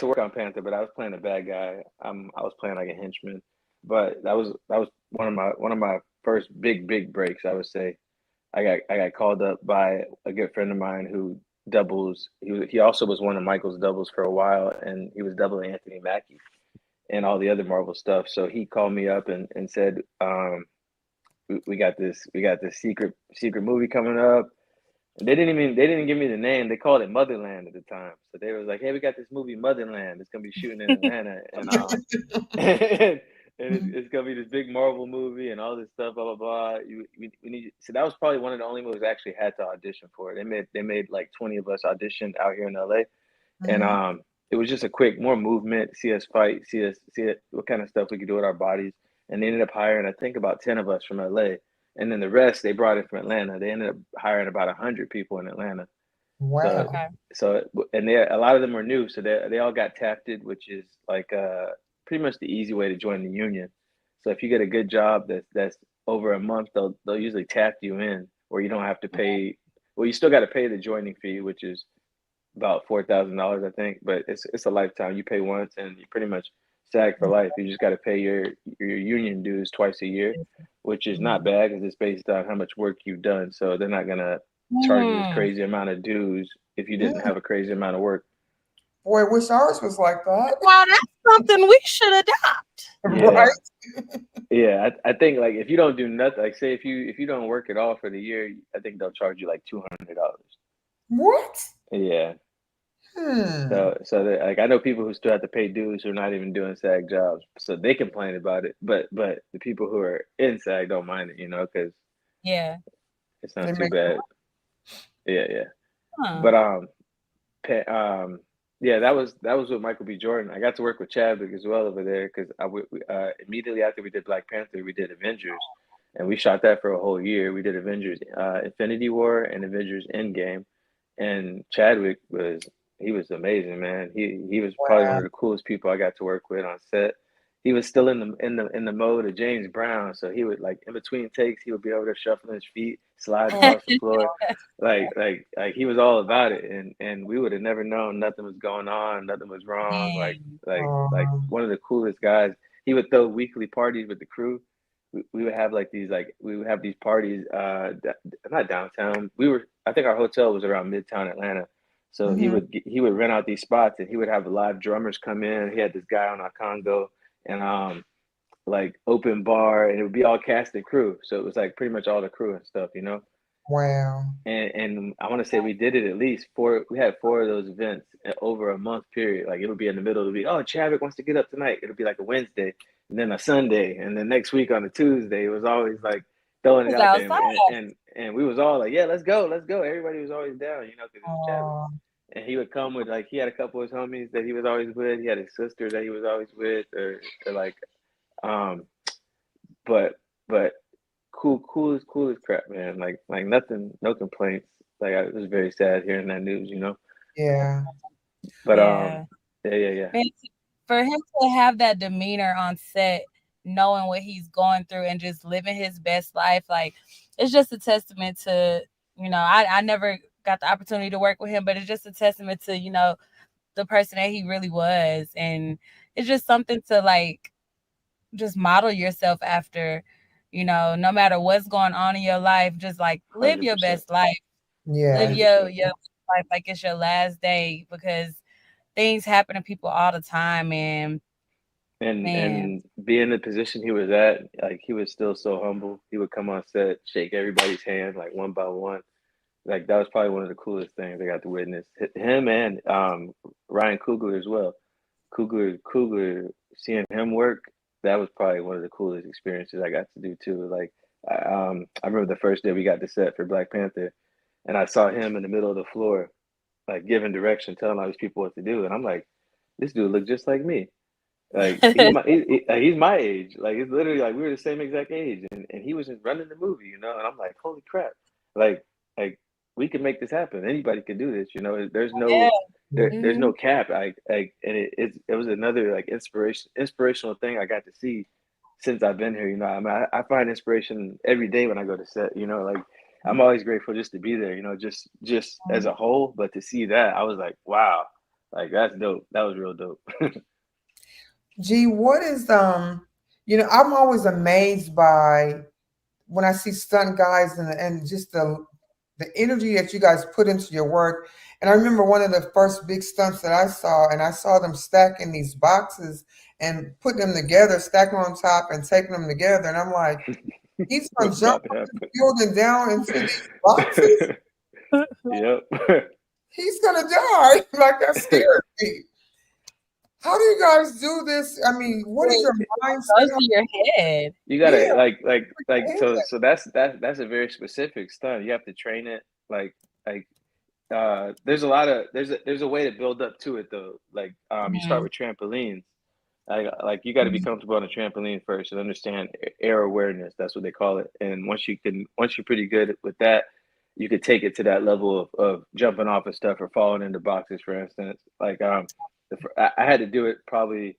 to work on Panther, but I was playing a bad guy. I was playing like a henchman, but that was one of my first big breaks. I would say I got called up by a good friend of mine who doubles. He also was one of Michael's doubles for a while, and he was doubling Anthony Mackie and all the other Marvel stuff. So he called me up and said, we got this secret movie coming up. They didn't give me the name. They called it Motherland at the time. So they was like, "Hey, we got this movie Motherland. It's gonna be shooting in Atlanta, and it's gonna be this big Marvel movie and all this stuff, blah blah blah. We need." So that was probably one of the only movies I actually had to audition for. They made like 20 of us audition out here in LA, and mhm. it was just a quick more movement, see us fight, see it, what kind of stuff we could do with our bodies, and they ended up hiring I think about 10 of us from LA, and then the rest they brought in from Atlanta. They ended up hiring about 100 people in Atlanta. So Wow. Okay. so and a lot of them were new, so they all got tafted, which is like pretty much the easy way to join the union. So if you get a good job that's over a month, they'll usually taft you in, where you don't have to pay. Well, you still got to pay the joining fee, which is about $4,000, I think, but it's a lifetime. You pay once, and you pretty much SAG for life. You just got to pay your union dues twice a year, which is not Mhm. bad because it's based on how much work you've done. So they're not gonna charge you this Hmm. crazy amount of dues if you didn't Mm. have a crazy amount of work. Boy, I wish ours was like that. Well, that's something we should adopt. Yeah, Right? yeah. I think like if you don't do nothing, like say if you don't work at all for the year, I think they'll charge you like $200. What? Yeah, So like I know people who still have to pay dues who are not even doing SAG jobs, so they complain about it. But the people who are in SAG don't mind it, because Yeah. it's not They too make bad. Yeah, yeah. Huh. But yeah, that was with Michael B. Jordan. I got to work with Chadwick as well over there because immediately after we did Black Panther, we did Avengers, and we shot that for a whole year. We did Avengers Infinity War and Avengers Endgame, and Chadwick was amazing, man. He was probably one wow. of the coolest people I got to work with on set. He was still in the mode of James Brown, so he would like in between takes, he would be over there shuffling his feet, sliding Oh, across the floor, like he was all about it, and we would have never known nothing was going on, nothing was wrong. Like Man. like one of the coolest guys. He would throw weekly parties with the crew. We would have we would have these parties not downtown. I think our hotel was around Midtown Atlanta. So he hmm would rent out these spots and he would have live drummers come in. He had this guy on our Congo and like open bar and it would be all cast and crew. So it was like pretty much all the crew and stuff. wow. And I want to say we did it at least four. We had four of those events over a month period. Like it'll be in the middle. It'll be Chadwick wants to get up tonight. It'll be like a Wednesday, and then a Sunday, and then next week on a Tuesday. It was always like throwing it Was out there, outside. and we was all like, yeah, let's go, let's go. Everybody was always down, because it was Chadwick, Oh, and he would come with like he had a couple of his homies that he was always with. He had his sister that he was always with, or like um, but but cool as crap, man. Like nothing, no complaints. Like I was very sad hearing that news. yeah. But Yeah. yeah. Man, for him to have that demeanor on set, knowing what he's going through and just living his best life, like it's just a testament to, I never got the opportunity to work with him, but it's just a testament to, the person that he really was. And it's just something to like just model yourself after, no matter what's going on in your life, just like live your 100%. best life. Live Yeah. your life like it's your last day because things happen to people all the time, and man, And being in the position he was at, like he was still so humble. He would come on set, shake everybody's hand like one by one. Like that was probably one of the coolest things I got to witness. Him and Ryan Coogler as well. Coogler, seeing him work, that was probably one of the coolest experiences I got to do too. Like I remember the first day we got to set for Black Panther, and I saw him in the middle of the floor, like giving direction, telling all these people what to do, and I'm like, this dude looked just like me. Like he's my age. Like it's literally like we were the same exact age, and he was just running the movie. And I'm like, holy crap! Like like we can make this happen. Anybody can do this. There's yeah, there's mhm, no cap. And it was another like inspirational thing I got to see since I've been here. I mean, I find inspiration every day when I go to set. Like I'm always grateful just to be there. Just as a whole, but to see that, I was like, wow, like that's dope. That was real dope. Gee, what is I'm always amazed by when I see stunt guys and just the energy that you guys put into your work. And I remember one of the first big stunts that I saw, and I saw them stacking these boxes and putting them together, stacking them on top and taping them together. And I'm like, he's gonna What's jump about to from the happen? building down into these boxes. Yep. He's gonna die. Like that scared me. How do you guys do this? I mean, what is your goes mindset? to your head. You Yeah, gotta so that's a very specific stunt. You have to train it like there's a lot of there's a way to build up to it though. Like you start Mhm. with trampolines. Like you got to be comfortable on a trampoline first and understand air awareness. That's what they call it. And once you're pretty good with that, you could take it to that level of jumping off of stuff or falling into boxes, for instance. Like I had to do it probably.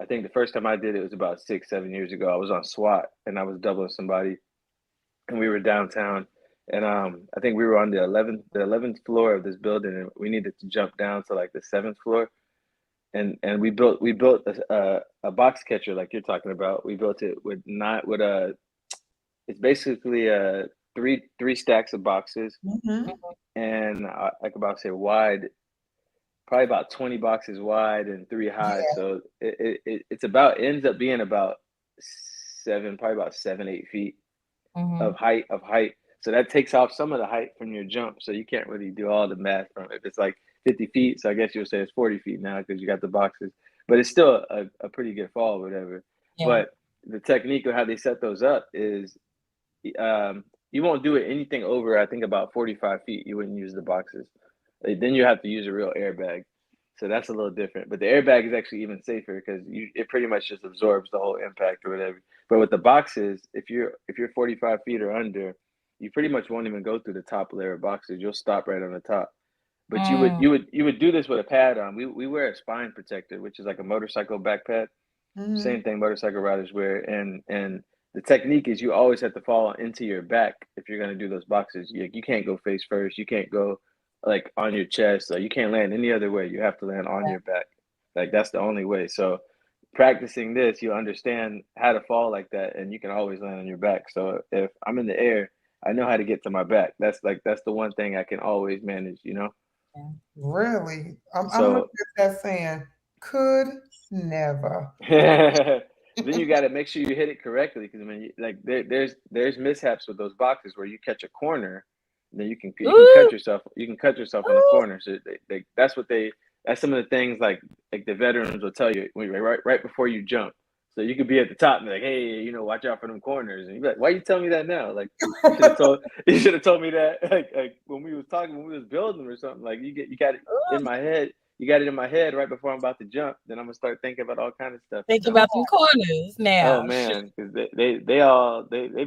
I think the first time I did it was about 6, 7 years ago. I was on SWAT and I was doubling somebody, and we were downtown. And I think we were on the 11th floor of this building, and we needed to jump down to like the 7th floor. And we built a box catcher like you're talking about. We built it with not with a. It's basically three stacks of boxes, hmm and like about say wide, probably about 20 boxes wide and three high. yeah, So it's about ends up being about probably about 7, 8 feet Mhm. of height. So that takes off some of the height from your jump. So you can't really do all the math from it. If it's like 50 feet. So I guess you'll say it's 40 feet now because you got the boxes. But it's still a pretty good fall, whatever. Yeah. But the technique of how they set those up is you won't do it anything over, I think, about 45 feet. You wouldn't use the boxes. Then you have to use a real airbag. So that's a little different. But the airbag is actually even safer because it pretty much just absorbs the whole impact or whatever. But with the boxes, if you're 45 feet or under, you pretty much won't even go through the top layer of boxes. You'll stop right on the top. But you would Mm. you would do this with a pad on. We wear a spine protector, which is like a motorcycle back pad. Hmm. Same thing motorcycle riders wear, and the technique is you always have to fall into your back if you're gonna do those boxes. You can't go face first. You can't go like on your chest. So you can't land any other way. You have to land on your back. Like that's the only way. So practicing this, you understand how to fall like that, and you can always land on your back. So if I'm in the air, I know how to get to my back. That's the one thing I can always manage. Yeah. Really? I'm looking So at that saying, could never. then you got to make sure you hit it correctly because I mean, like there's mishaps with those boxes where you catch a corner, and then you can cut Ooh, yourself. You can cut yourself in the ooh. corner. So that's some of the things like the veterans will tell you when right before you jump. So you could be at the top and be like, hey, watch out for them corners. And you're like, why you telling me that now? Like you should have told me that like when we was talking when we was building or something. Like you got it in my head. You got it in my head right before I'm about to jump. Then I'm gonna start thinking about all kind of stuff. Think about them corners Oh now. Shoot. man, because they've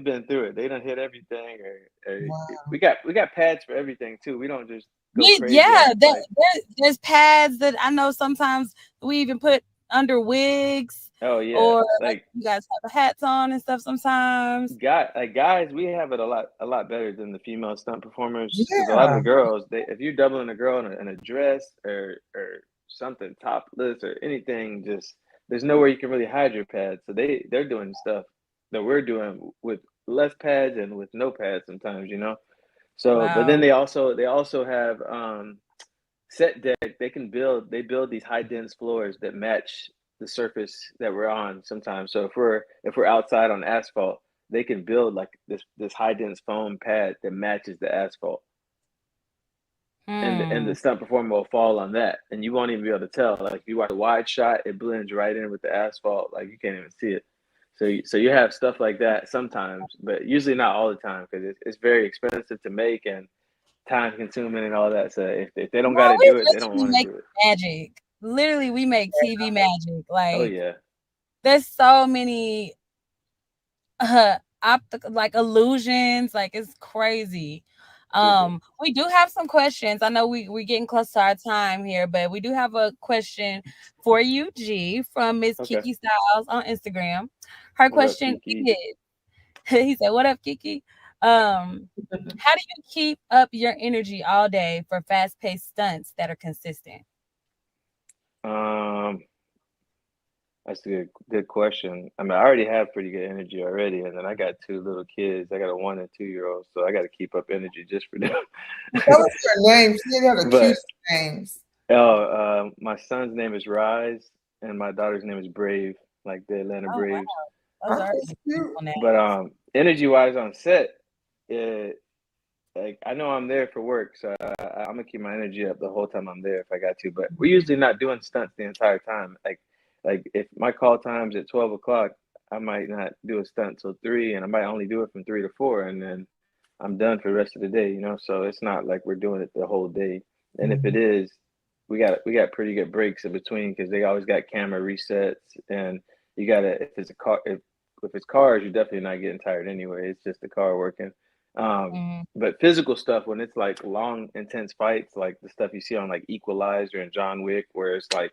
been through it. They don't hit everything, or Wow. we got pads for everything too. We don't just go crazy Yeah, on like there's pads that I know sometimes we even put under wigs, oh yeah, or like like you guys have hats on and stuff sometimes. guys, we have it a lot better than the female stunt performers because a lot of Yeah. the girls, if you're doubling a girl in a dress or something topless or anything, just there's nowhere you can really hide your pads. So they're doing stuff that we're doing with less pads and with no pads sometimes. So, but then Wow. they also have set deck. They build these high dense floors that match the surface that we're on sometimes. So if we're outside on asphalt, they can build like this high dense foam pad that matches the asphalt. And the Hmm. stunt performer will fall on that, and you won't even be able to tell. Like if you watch a wide shot, it blends right in with the asphalt, like you can't even see it. So you have stuff like that sometimes, but usually not all the time because it's very expensive to make and time consuming and all that. So if they don't No, got to we do it, they don't literally want to make do it. magic. Literally, we make TV magic. Oh Like yeah. there's so many like illusions, like it's crazy. Super. We do have some questions. I know we're getting close to our time here, but we do have a question for you, G, from Miss Okay. Kiki Styles on Instagram. Her What up, question Kiki? is, he said, "What up, Kiki? How do you keep up your energy all day for fast-paced stunts that are consistent?" Um, that's a good question. I mean, I already have pretty good energy already, and then I got two little kids. I got a 1 and 2 year old, so I got to keep up energy just for them. Tell us your names. You have the But cutest names. my son's name is Rise, and my daughter's name is Brave, like the Atlanta Oh Braves. wow, those Aren't are they cute? beautiful names. But energy wise on set, it, like I know I'm there for work, so I'm gonna keep my energy up the whole time I'm there if I got to. But we're usually not doing stunts the entire time. Like if my call time's at 12 o'clock, I might not do a stunt till 3, and I might only do it from 3 to 4, and then I'm done for the rest of the day. So it's not like we're doing it the whole day. And if it Mhm. is, we got pretty good breaks in between because they always got camera resets, and you gotta if it's a car if it's cars, you're definitely not getting tired anyway. It's just the car working. Um, Mhm. but physical stuff when it's like long, intense fights, like the stuff you see on like Equalizer and John Wick, where it's like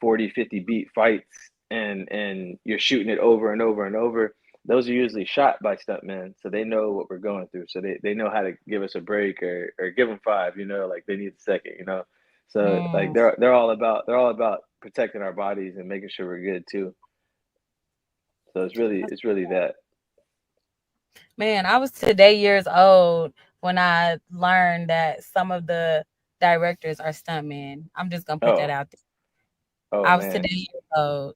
40, 50 beat fights and you're shooting it over and over and over. Those are usually shot by stuntmen, so they know what we're going through. So they know how to give us a break or give them five, like they need a second. So like Mm. they're all about protecting our bodies and making sure we're good too. So it's really that. Man, I was today years old when I learned that some of the directors are stuntmen. I'm just gonna put that Oh, out there. oh I was man. today years old.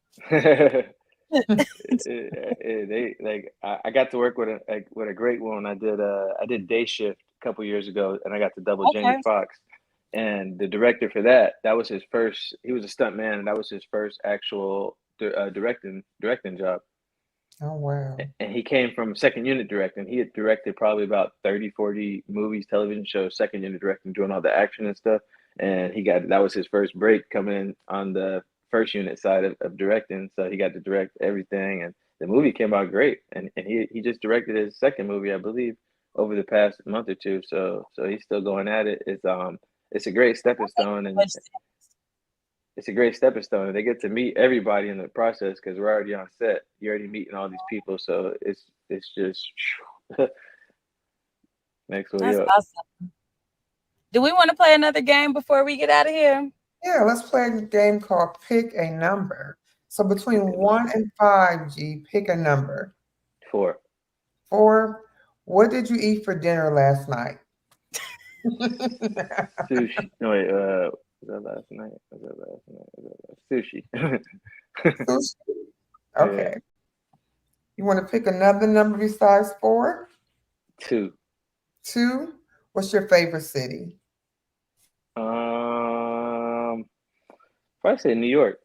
They like I got to work with a great one. I did day shift a couple years ago, and I got to double Jamie Okay. Foxx. and the director for that was his first. He was a stunt man, and that was his first actual directing job. Oh wow. And he came from second unit directing. He had directed probably about 30, 40 movies, television shows, second unit directing, doing all the action and stuff. And that was his first break coming in on the first unit side of directing. So he got to direct everything. And the movie came out great. And he just directed his second movie, I believe, over the past month or two. So he's still going at it. It's a great stepping stone, and it's a great stepping stone, and they get to meet everybody in the process because we're already on set. You're already meeting all these people, so it's just next way That's up. awesome. Do we want to play another game before we get out of here? Yeah, let's play a game called Pick a Number. So between 1 and 5, G, pick a number. 4. 4. What did you eat for dinner last night? Sushi. No wait. Was that last night? Sushi. Sushi. Okay. Yeah. You want to pick another number besides 4? 2. 2. What's your favorite city? Probably say New York.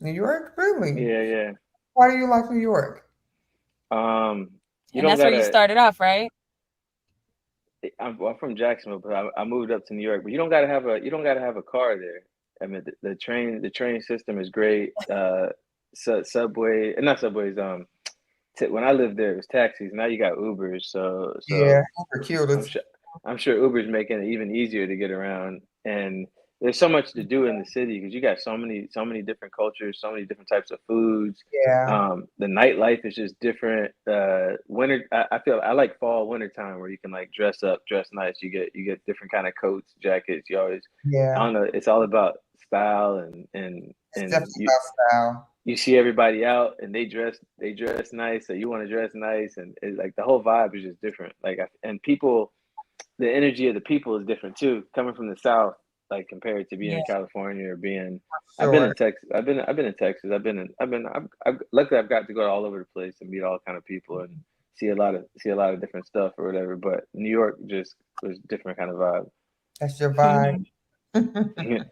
New York? Really? Yeah. Why do you like New York? You And don't that's where you gotta. started off, right? I'm from Jacksonville, but I moved up to New York. But you don't gotta have a car there. I mean, the train system is great. Subway, not subways. When I lived there, it was taxis. Now you got Ubers. So Yeah, Uber killed I'm us. sure I'm sure Uber's making it even easier to get around. And there's so much to do in the city because you got so many different cultures, so many different types of foods. Yeah, The nightlife is just different. Winter, I feel I like fall, winter time where you can like dress up, dress nice. You get different kind of coats, jackets. You always, I yeah. don't know. It's all about style It's and definitely about style. you see everybody out and they dress nice, so you want to dress nice, and like the whole vibe is just different. Like and people, the energy of the people is different too. Coming from the South, like compared to being Yeah. in California or being, I've been Sure. in Texas. I've been in Texas. Luckily I've got to go all over the place and meet all kind of people and see a lot of different stuff or whatever. But New York just was a different kind of vibe. That's your vibe.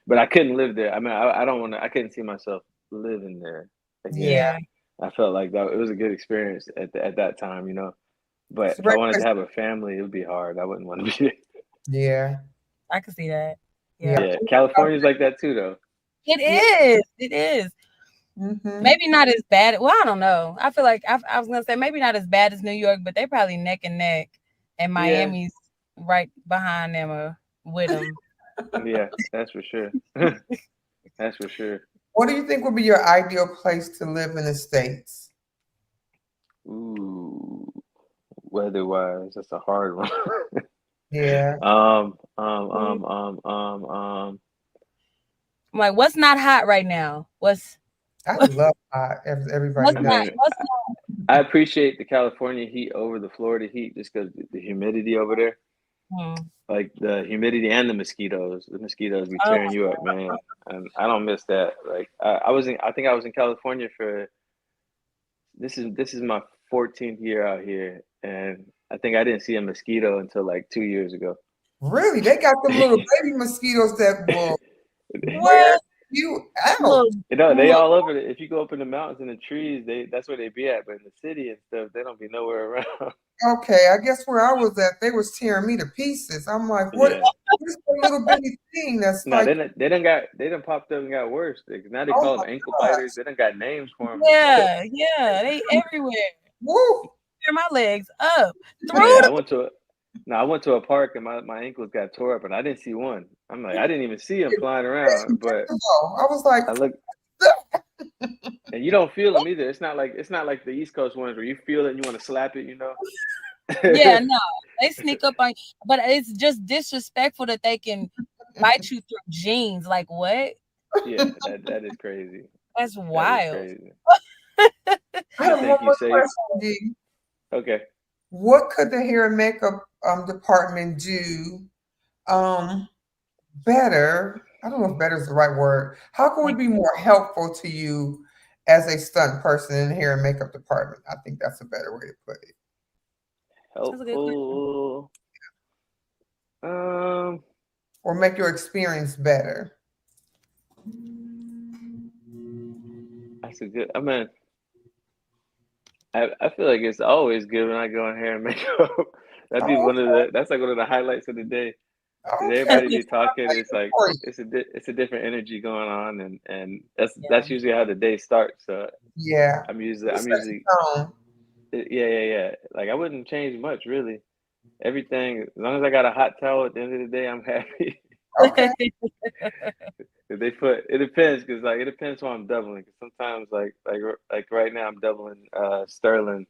But I couldn't live there. I mean, I don't want to. I couldn't see myself living there again. Yeah. Yeah. I felt like that it was a good experience at that time, you know. But It's a if I great wanted place. to have a family, it would be hard. I wouldn't want to be there. Yeah. I can see that. Yeah. Yeah. Yeah, California's like that too, though. It Yeah. is. It is. Mm-hmm. Maybe not as bad. Well, I don't know. I feel like I was gonna say maybe not as bad as New York, but they probably neck and neck, and Yeah, Miami's right behind them or with them. yeah, that's for sure. That's for sure. What do you think would be your ideal place to live in the States? Ooh, weather-wise, that's a hard one. Yeah. Um, um, um, um, um, um. I'm like, what's not hot right now? I love hot, as everybody What's I knows. not? mean, What's not? I appreciate the California heat over the Florida heat just because the humidity over there. Hmm. Like the humidity and the mosquitoes. The mosquitoes be Oh, tearing you up, man. And I don't miss that. Like I think I was in California for this is my 14th year out here, and I think I didn't see a mosquito until like 2 years ago. Really? They got them little baby mosquitoes that will wear what? you out. Look, You know, they look. all over it. If you go up in the mountains and the trees, that's where they be at. But in the city and stuff, they don't be nowhere around. Okay, I guess where I was at, they was tearing me to pieces. I'm like, Yeah. what is the little bitty thing that's No, like, they done popped up and got worse. Now they oh call my them ankle gosh, biters. They done got names for them. Yeah, yeah. They everywhere. woo. Tear my legs up through Yeah, the. I went to a park and my ankles got tore up and I didn't see one. I'm like, I didn't even see them flying around, but I was like, I look and you don't feel them either. It's not like the East Coast ones where you feel it and you want to slap it, you know. Yeah, no, they sneak up on. But it's just disrespectful that they can bite you through jeans. Like what? Yeah, that is crazy. That's That is wild. crazy. I You have one think you more safe? question, G. Okay. What could the hair and makeup department do better? I don't know if better is the right word. How can we Like, be more helpful to you as a stunt person in the hair and makeup department? I think that's a better way to put it. that's a good question. Helpful. Um, or make your experience better? That's a good. I mean, I feel like it's always good when I go in hair and makeup. That'd be Oh, one of the. That's like one of the highlights of the day. Cause okay. everybody be talking. It's like For you. it's a different energy going on, and Yeah. that's usually how the day starts. So Yeah. You I'm set usually the tone. yeah. Like I wouldn't change much really. Everything as long as I got a hot towel at the end of the day, I'm happy. Okay. If they put it depends because like it depends who I'm doubling. Cause sometimes like right now I'm doubling Sterling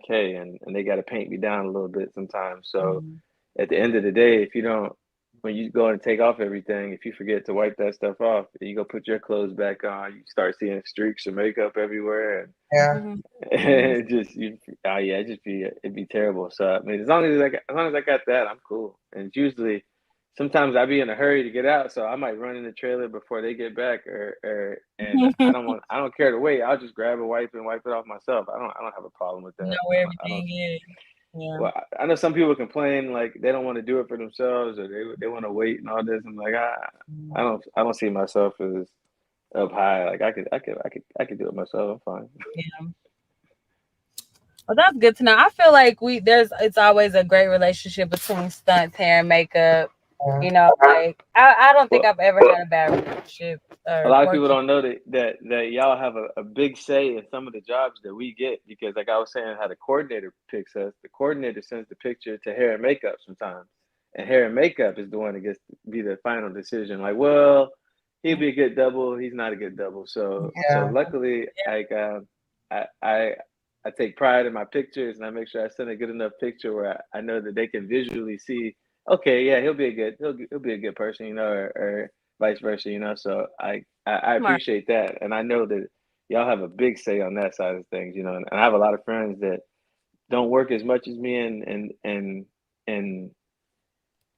K, and they got to paint me down a little bit sometimes. So Mhm. at the end of the day, if you don't, when you go and take off everything, if you forget to wipe that stuff off, and you go put your clothes back on, you start seeing streaks of makeup everywhere, and Yeah. Mhm. Mhm. it just you, oh yeah, it'd be terrible. So I mean, as long as I got that, I'm cool. And it's usually, sometimes I be in a hurry to get out, so I might run in the trailer before they get back, and I don't care to wait. I'll just grab a wipe and wipe it off myself. I don't have a problem with Know that. where I don't. everything is. Yeah. Well, I know some people complain like they don't want to do it for themselves or they want to wait and all this. I'm like, Mhm. I don't see myself as up high. Like I could do it myself. I'm fine. Yeah. Well, that's good to know. I feel like it's always a great relationship between stunts, hair, and makeup. Yeah. Like I don't think Well, I've ever had a bad relationship a or lot of people working. don't know that y'all have a big say in some of the jobs that we get because, like I was saying, how the coordinator picks us. The coordinator sends the picture to hair and makeup sometimes, and hair and makeup is the one that gets to be the final decision. Like, well, he'd be a good double. He's not a good double. So Yeah. luckily, like I I I take pride in my pictures and I make sure I send a good enough picture where I know that they can visually see. Okay, yeah, he'll be a good person, or vice versa, So I Smart. appreciate that, and I know that y'all have a big say on that side of things, And I have a lot of friends that don't work as much as me, and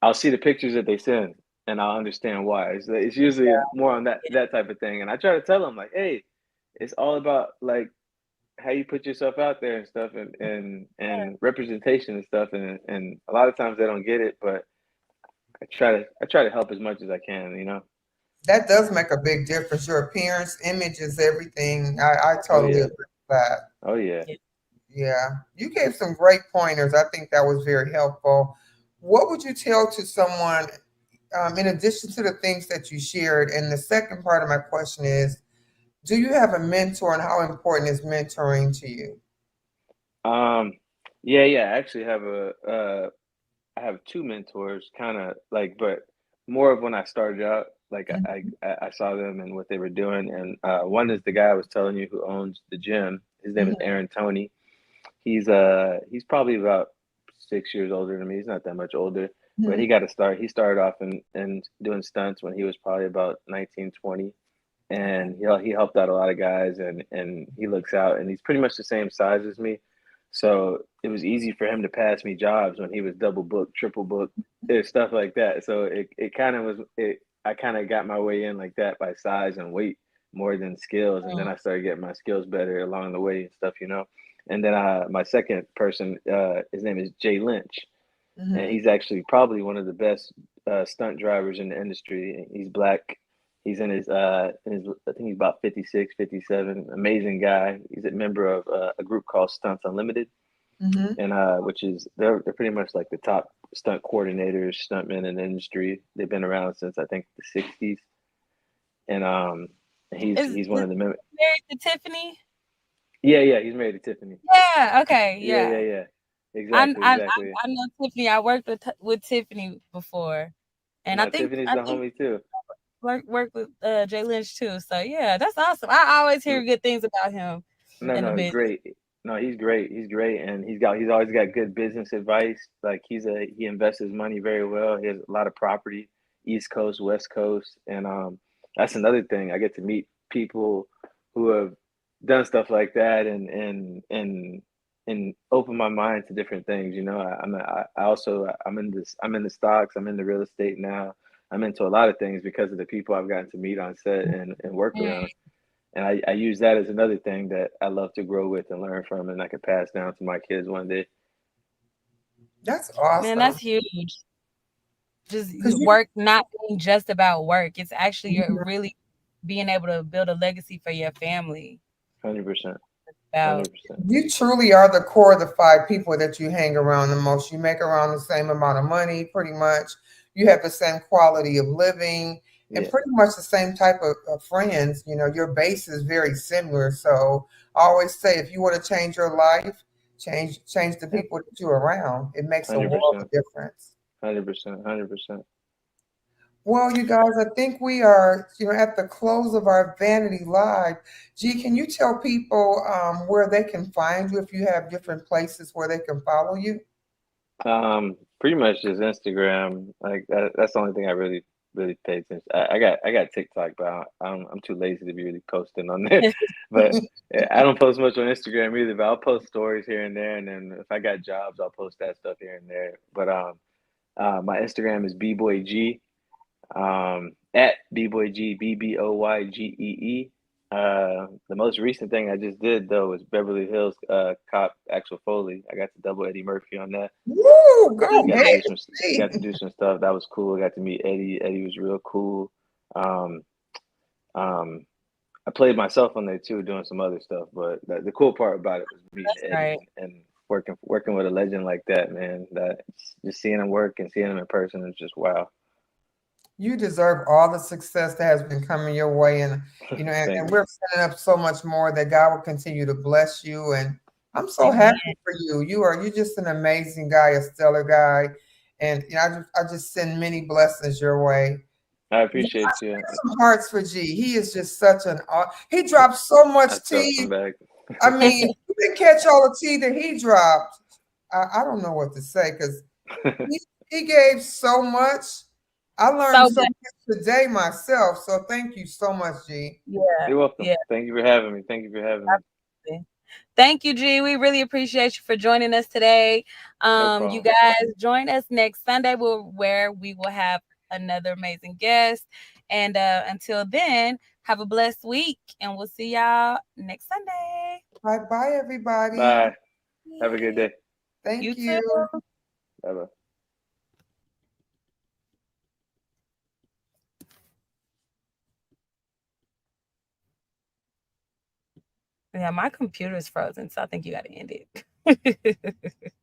I'll see the pictures that they send, and I'll understand why. It's usually more on that type of thing, and I try to tell them like, hey, it's all about like how you put yourself out there and stuff, and representation and stuff, and a lot of times they don't get it, but I try to help as much as I can. That does make a big difference. Your appearance, image is everything. I Oh totally yeah, agree with that. oh yeah. Yeah. Yeah. You gave some great pointers. I think that was very helpful. What would you tell to someone, in addition to the things that you shared? And the second part of my question is, do you have a mentor and how important is mentoring to you? Um, yeah. I actually have I have two mentors, kind of like, but more of when I started out. Like I saw them and what they were doing, and one is the guy I was telling you who owns the gym. His name is Mhm. Aaron Tony. He's probably about 6 years older than me. He's not that much older, but Mhm. he got a start. He started off in doing stunts when he was probably about 19, 20, Okay. and he helped out a lot of guys, and he looks out, and he's pretty much the same size as me, so it was easy for him to pass me jobs when he was double booked, triple booked, stuff like that. So it kind of was it. I kind of got my way in like that by size and weight more than skills, and then I started getting my skills better along the way and stuff. And then my second person, his name is Jay Lynch, and Mhm. he's actually probably one of the best stunt drivers in the industry. He's black. He's in his I think he's about 56, 57. Amazing guy. He's a member of a group called Stunts Unlimited, Mhm. and which is they're pretty much like the top stunt coordinators, stuntmen in the industry. They've been around since I think the 60s, and Is he's one this of the members. married to Tiffany? Yeah, he's married to Tiffany. Yeah. Okay. Yeah, Yeah. yeah. Exactly, exactly. I know Tiffany. I worked with Tiffany before, and Now Tiffany's I the think homie too. worked with Jay Lynch too. So yeah, that's awesome. I always hear good things about him No, in the no, business. great. No, he's great. He's great, and he's always got good business advice. Like he invests his money very well. He has a lot of property, East Coast, West Coast, and that's another thing. I get to meet people who have done stuff like that, and open my mind to different things. I also I'm in the stocks. I'm in the real estate now. I'm into a lot of things because of the people I've gotten to meet on set and work Mm, around. And I use that as another thing that I love to grow with and learn from, and I can pass down to my kids one day. That's man, awesome. that's huge. just Because you, work not being just about work. It's actually you're really being able to build a legacy for your family. 100%. About 100%. you truly are the core of the five people that you hang around the most. You make around the same amount of money, pretty much. You have the same quality of living and Yeah. pretty much the same type of friends. You know, your base is very similar. So I always say if you want to change your life, change the people that you're around. It makes a world of 100%. difference. 100%. 100%. Well, you guys, I think we are, at the close of our Vanity Live. G, can you tell people where they can find you if you have different places where they can follow you? Pretty much just Instagram. Like that's the only thing I really pay attention. I got TikTok, but I'm too lazy to be really posting on there. But yeah, I don't post much on Instagram either. But I'll post stories here and there, and then if I got jobs, I'll post that stuff here and there. But my Instagram is bboyg. At bboyg, BBOYGEE. The most recent thing I just did though was Beverly Hills Cop actual Foley. I got to double Eddie Murphy on that. Woo, go Got to ahead, do some G. got to do some stuff. That was cool. I got to meet Eddie. Eddie was real cool. Um, um, I played myself on there too, doing some other stuff. But the cool part about it was meeting that's Eddie right. and working with a legend like that, man. That just seeing him work and seeing him in person is just wow. You deserve all the success that has been coming your way, and Thank and you. we're setting up so much more that God will continue to bless you. And I'm so Amen. happy for you. You're just an amazing guy, a stellar guy, and I just send many blessings your way. I Yeah, appreciate you. some hearts for G. He is just such he drops so I much felt some tea. back. I mean, you didn't catch all the tea that he dropped. I don't know what to say because he gave so much. I learned So so much today myself. So thank you so much, G. yeah, You're welcome. yeah. Thank you for having me. Thank you for having me. Absolutely. Thank you, G. We really appreciate you for joining us today. No You problem. guys join us next Sunday where we will have another amazing guest. And until then, have a blessed week, and we'll see y'all next Sunday. Bye bye, everybody. Bye. Have a good day. You Thank too. you. Bye bye. Yeah, my computer's frozen, so I think you got to end it.